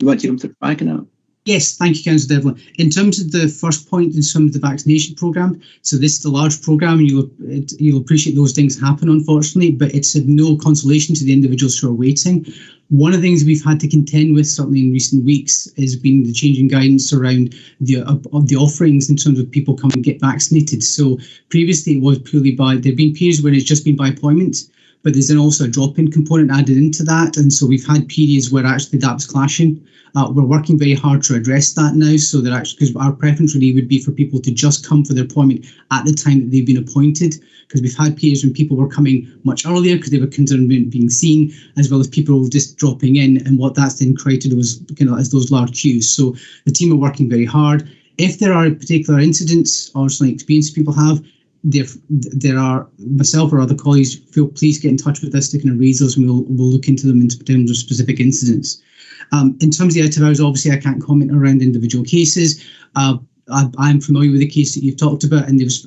want to come to back on that? Yes, thank you, Councillor Devlin. In terms of the first point in some of the vaccination programme, so this is a large programme, and you'll appreciate those things happen, unfortunately, but it's of no consolation to the individuals who are waiting. One of the things we've had to contend with, certainly in recent weeks, has been the changing guidance around the offerings in terms of people coming and get vaccinated. So previously it was purely there have been periods where it's just been by appointment, but there's then also a drop-in component added into that. And so we've had periods where actually that was clashing. We're working very hard to address that now, so that actually, because our preference really would be for people to just come for their appointment at the time that they've been appointed, because we've had periods when people were coming much earlier because they were concerned about being seen, as well as people just dropping in, and what that's then created was as those large queues. So the team are working very hard. If there are particular incidents or something experience people have, there are myself or other colleagues, please get in touch with us to kind of raise those, and we'll look into them in terms of specific incidents. In terms of the out of hours, obviously I can't comment around individual cases. I'm familiar with the case that you've talked about, and there was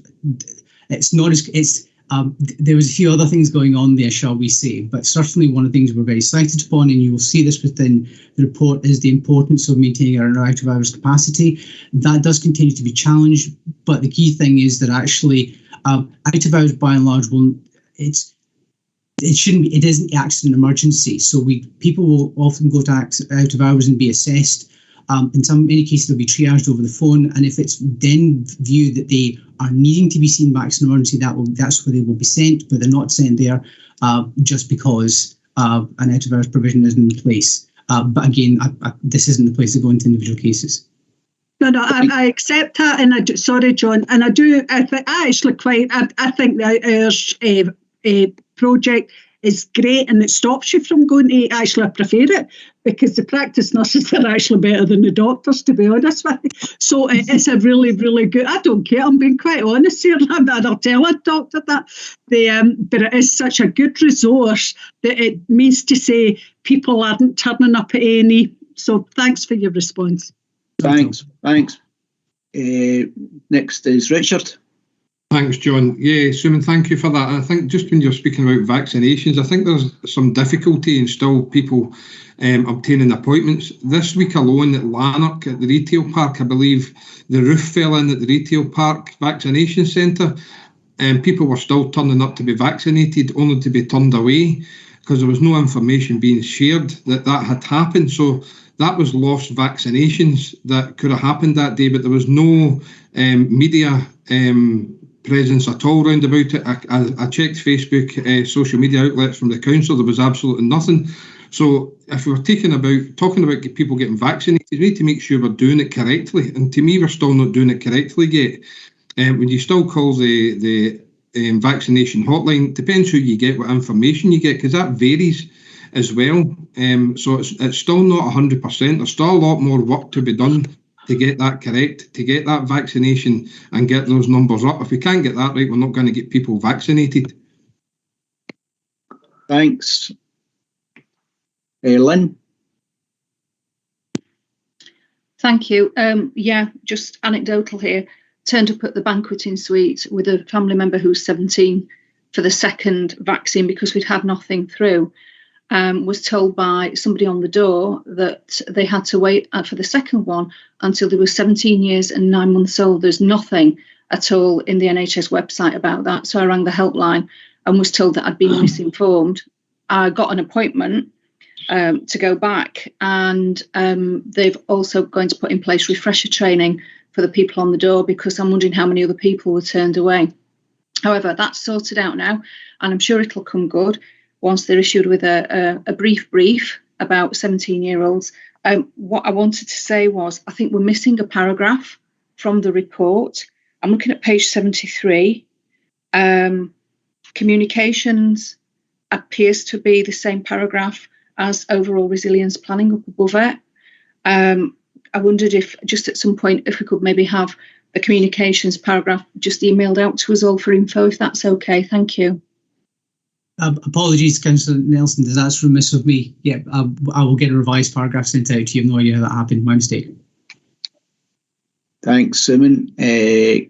a few other things going on there, shall we say, but certainly one of the things we're very excited upon, and you will see this within the report, is the importance of maintaining our out of hours capacity. That does continue to be challenged, but the key thing is that actually out of hours by and large it isn't actually an emergency. So people will often go to out of hours and be assessed. In many cases, they'll be triaged over the phone, and if it's then viewed that they are needing to be seen back as an emergency, that's where they will be sent, but they're not sent there just because an out of hours provision isn't in place. But again, this isn't the place to go into individual cases. No, I accept that, and sorry, John, and I think the hours project is great, and it stops you from going to actually, I prefer it, because the practice nurses are actually better than the doctors, to be honest with you. So it's a really, really good, I don't care, I'm being quite honest here, I'll tell a doctor that. But it is such a good resource that it means to say people aren't turning up at A&E. So thanks for your response. Thanks. Next is Richard. Thanks, John. Yeah, Suman, thank you for that. I think just when you're speaking about vaccinations, I think there's some difficulty in still people obtaining appointments. This week alone at Lanark, at the retail park, I believe the roof fell in at the retail park vaccination centre, and people were still turning up to be vaccinated, only to be turned away because there was no information being shared that had happened. So that was lost vaccinations that could have happened that day, but there was no media presence at all round about it. I checked Facebook, social media outlets from the council, there was absolutely nothing. So if we're talking about people getting vaccinated, we need to make sure we're doing it correctly. And to me, we're still not doing it correctly yet. When you still call the vaccination hotline, depends who you get, what information you get, because that varies as well. So it's still not 100%. There's still a lot more work to be done to get that correct, to get that vaccination and get those numbers up. If we can't get that right, we're not going to get people vaccinated. Thanks. Lynn? Thank you. Yeah, just anecdotal here. Turned up at the banqueting suite with a family member who's 17 for the second vaccine because we'd had nothing through. Was told by somebody on the door that they had to wait for the second one until they were 17 years and 9 months old. There's nothing at all in the NHS website about that. So I rang the helpline and was told that I'd been misinformed. I got an appointment to go back, and they've also going to put in place refresher training for the people on the door, because I'm wondering how many other people were turned away. However, that's sorted out now, and I'm sure it'll come good once they're issued with a brief about 17-year-olds. What I wanted to say was, I think we're missing a paragraph from the report. I'm looking at page 73. Communications appears to be the same paragraph as overall resilience planning up above it. I wondered if just at some point, if we could maybe have the communications paragraph just emailed out to us all for info, if that's okay. Thank you. Apologies, Councillor Nelson, that's remiss of me. Yeah, I will get a revised paragraph sent out to you. I have no idea how that happened. My mistake. Thanks, Simon.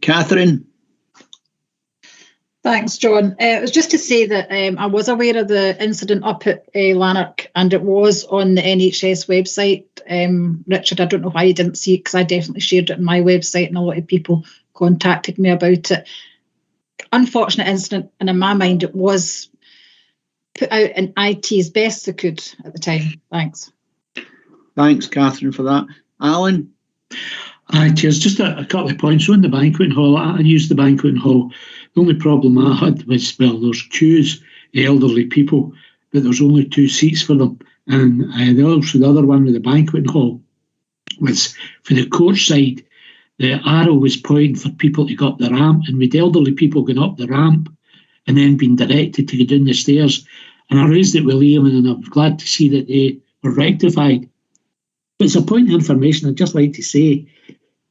Catherine? Thanks, John. It was just to say that I was aware of the incident up at Lanark, and it was on the NHS website. Richard, I don't know why you didn't see it, because I definitely shared it on my website, and a lot of people contacted me about it. Unfortunate incident, and in my mind, it was put out in IT as best they could at the time. Thanks. Thanks, Catherine, for that. Alan? Cheers. Just a couple of points on the banqueting hall. I used the banqueting hall. The only problem I had was, well, there's queues, elderly people, but there's only 2 seats for them. And the other one with the banqueting hall was for the court side. The arrow was pointing for people to go up the ramp, and with elderly people going up the ramp and then being directed to go down the stairs. And I raised it with Liam, and I'm glad to see that they were rectified. But it's a point of information I'd just like to say.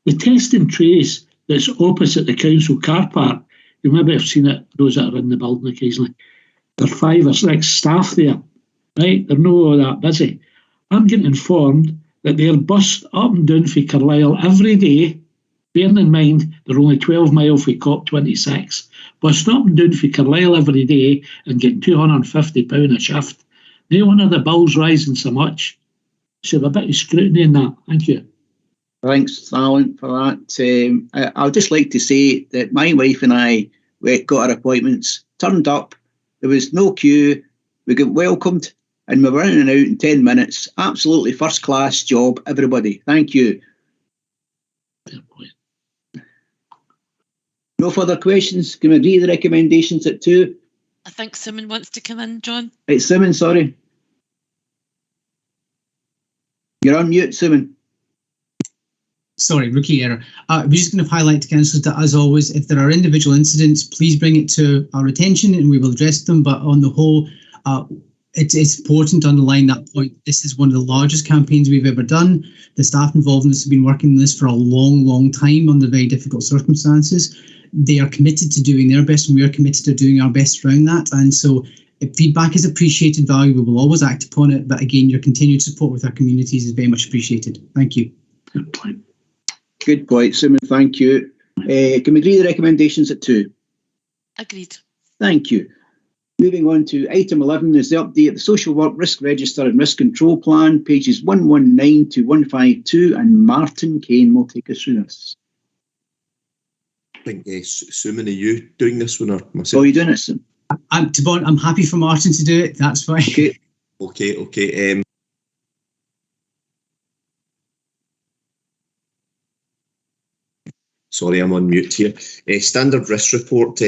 The test and trace that's opposite the council car park, you maybe have seen it, those that are in the building occasionally. There are 5 or 6 staff there, right? They're not all that busy. I'm getting informed that they're bussed up and down for Carlisle every day, bearing in mind they're only 12 miles from COP26, bussed up and down for Carlisle every day and getting £250 a shift. No wonder the bills rising so much. So a bit of scrutiny in that. Thank you. Thanks, Alan, for that. I'd just like to say that my wife and I got our appointments, turned up, there was no queue, we got welcomed, and we were in and out in 10 minutes. Absolutely first-class job, everybody. Thank you. No further questions. Can we agree the recommendations at 2? I think Simon wants to come in, John. It's Simon, sorry. You're on mute, Simon. Sorry, rookie error. We're just going to highlight to councillors that, as always, if there are individual incidents, please bring it to our attention and we will address them. But on the whole, it's important to underline that point. This is one of the largest campaigns we've ever done. The staff involved in this have been working on this for a long, long time under very difficult circumstances. They are committed to doing their best, and we are committed to doing our best around that. And so if feedback is appreciated value, we will always act upon it. But again, your continued support with our communities is very much appreciated. Thank you. Good point. Good point, Simon. Thank you. Can we agree the recommendations at 2? Agreed. Thank you. Moving on to item 11 is the update of the Social Work Risk Register and Risk Control Plan, pages 119 to 152, and Martin Kane will take us through this. I think, Suman, are you doing this one or myself? Oh, you're doing it, Sim? I'm happy for Martin to do it. That's fine. Okay. Sorry, I'm on mute here. Standard risk report,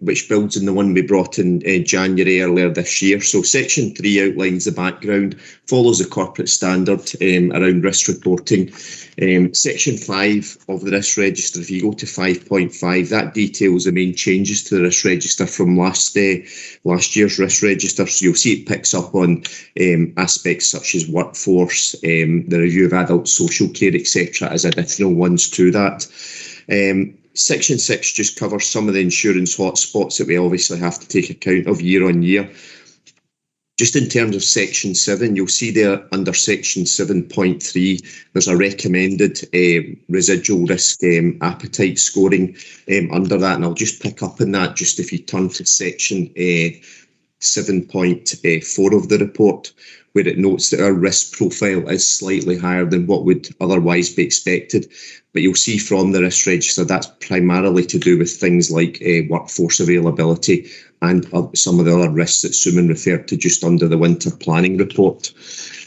which builds on the one we brought in January earlier this year. So Section 3 outlines the background, follows the corporate standard around risk reporting. Section 5 of the risk register, if you go to 5.5, that details the main changes to the risk register from last year's risk register. So you'll see it picks up on aspects such as workforce, the review of adult social care, etc., as additional ones to that. Section 6 just covers some of the insurance hotspots that we obviously have to take account of year on year. Just in terms of Section 7, you'll see there under Section 7.3, there's a recommended residual risk appetite scoring under that, and I'll just pick up on that just if you turn to Section 7.4 of the report, where it notes that our risk profile is slightly higher than what would otherwise be expected. But you'll see from the risk register that's primarily to do with things like workforce availability and some of the other risks that Suman referred to just under the winter planning report.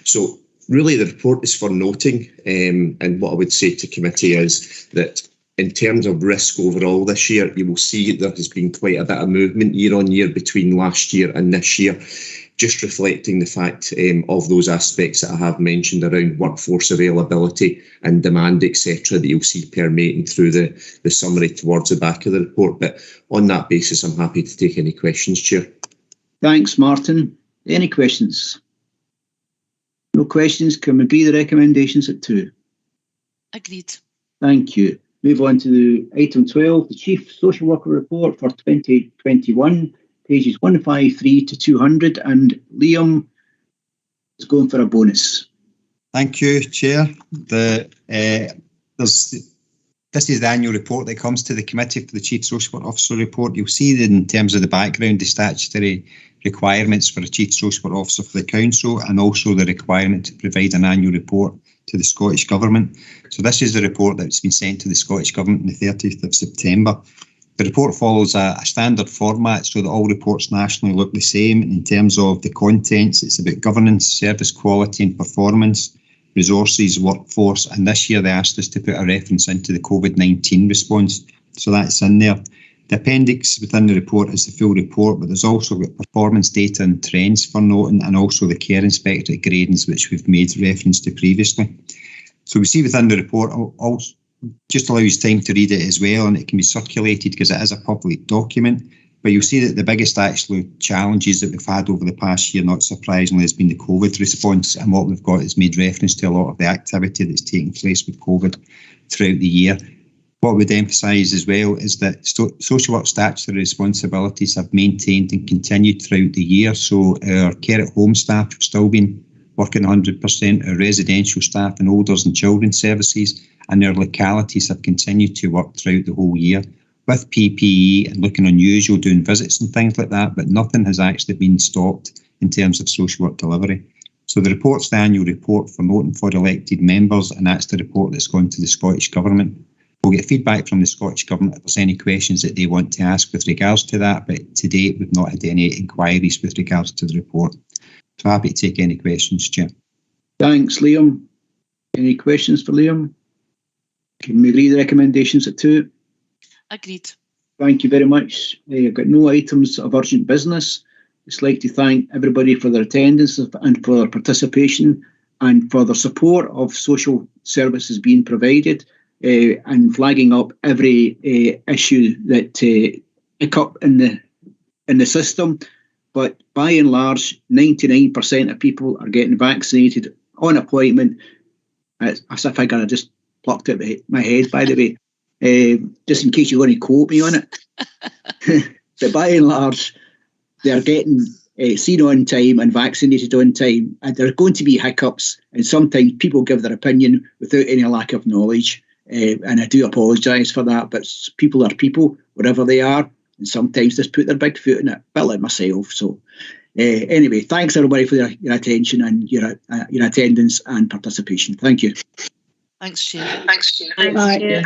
So really the report is for noting, and what I would say to committee is that in terms of risk overall this year, you will see there has been quite a bit of movement year on year between last year and this year, just reflecting the fact of those aspects that I have mentioned around workforce availability and demand, etc., that you'll see permeating through the summary towards the back of the report. But on that basis, I'm happy to take any questions, Chair. Thanks, Martin. Any questions? No questions. Can we agree the recommendations at 2? Agreed. Thank you. Move on to item 12, the Chief Social Worker Report for 2021. Pages 153 to 200, and Liam is going for a bonus. Thank you, Chair. There's This is the annual report that comes to the committee for the Chief Social Work Officer report. You'll see that in terms of the background, the statutory requirements for a Chief Social Work Officer for the Council, and also the requirement to provide an annual report to the Scottish Government. So this is the report that's been sent to the Scottish Government on the 30th of September. The report follows a standard format so that all reports nationally look the same. In terms of the contents, it's about governance, service quality and performance, resources, workforce, and this year they asked us to put a reference into the COVID-19 response, so that's in there. The appendix within the report is the full report, but there's also got performance data and trends for noting, and also the care inspectorate gradings, which we've made reference to previously. So we see within the report, also just allows time to read it as well, and it can be circulated because it is a public document. But you'll see that the biggest actual challenges that we've had over the past year, not surprisingly, has been the COVID response, and what we've got is made reference to a lot of the activity that's taking place with COVID throughout the year. What we'd emphasise as well is that social work statutory responsibilities have maintained and continued throughout the year. So our care at home staff have still been working 100%, our residential staff and elders and children's services and our localities have continued to work throughout the whole year with PPE and looking unusual, doing visits and things like that, but nothing has actually been stopped in terms of social work delivery. So the report's the annual report for noting for elected members, and that's the report that's gone to the Scottish Government. We'll get feedback from the Scottish Government if there's any questions that they want to ask with regards to that, but to date we've not had any inquiries with regards to the report. So happy to take any questions, Chair. Thanks, Liam. Any questions for Liam? Can we agree the recommendations at 2? Agreed. Thank you very much. I've got no items of urgent business. Just like to thank everybody for their attendance and for their participation and for their support of social services being provided and flagging up every issue that pick up in the system. But by and large, 99% of people are getting vaccinated on appointment. That's a figure I just plucked out of my head, by the way, just in case you want to quote me on it. But by and large, they're getting seen on time and vaccinated on time. And there are going to be hiccups, and sometimes people give their opinion without any lack of knowledge. And I do apologise for that, but people are people, wherever they are, and sometimes just put their big foot in it, a bit like myself. So anyway, thanks everybody for your attention and your attendance and participation. Thank you. Thanks, Chair. Thanks, Chair. Bye.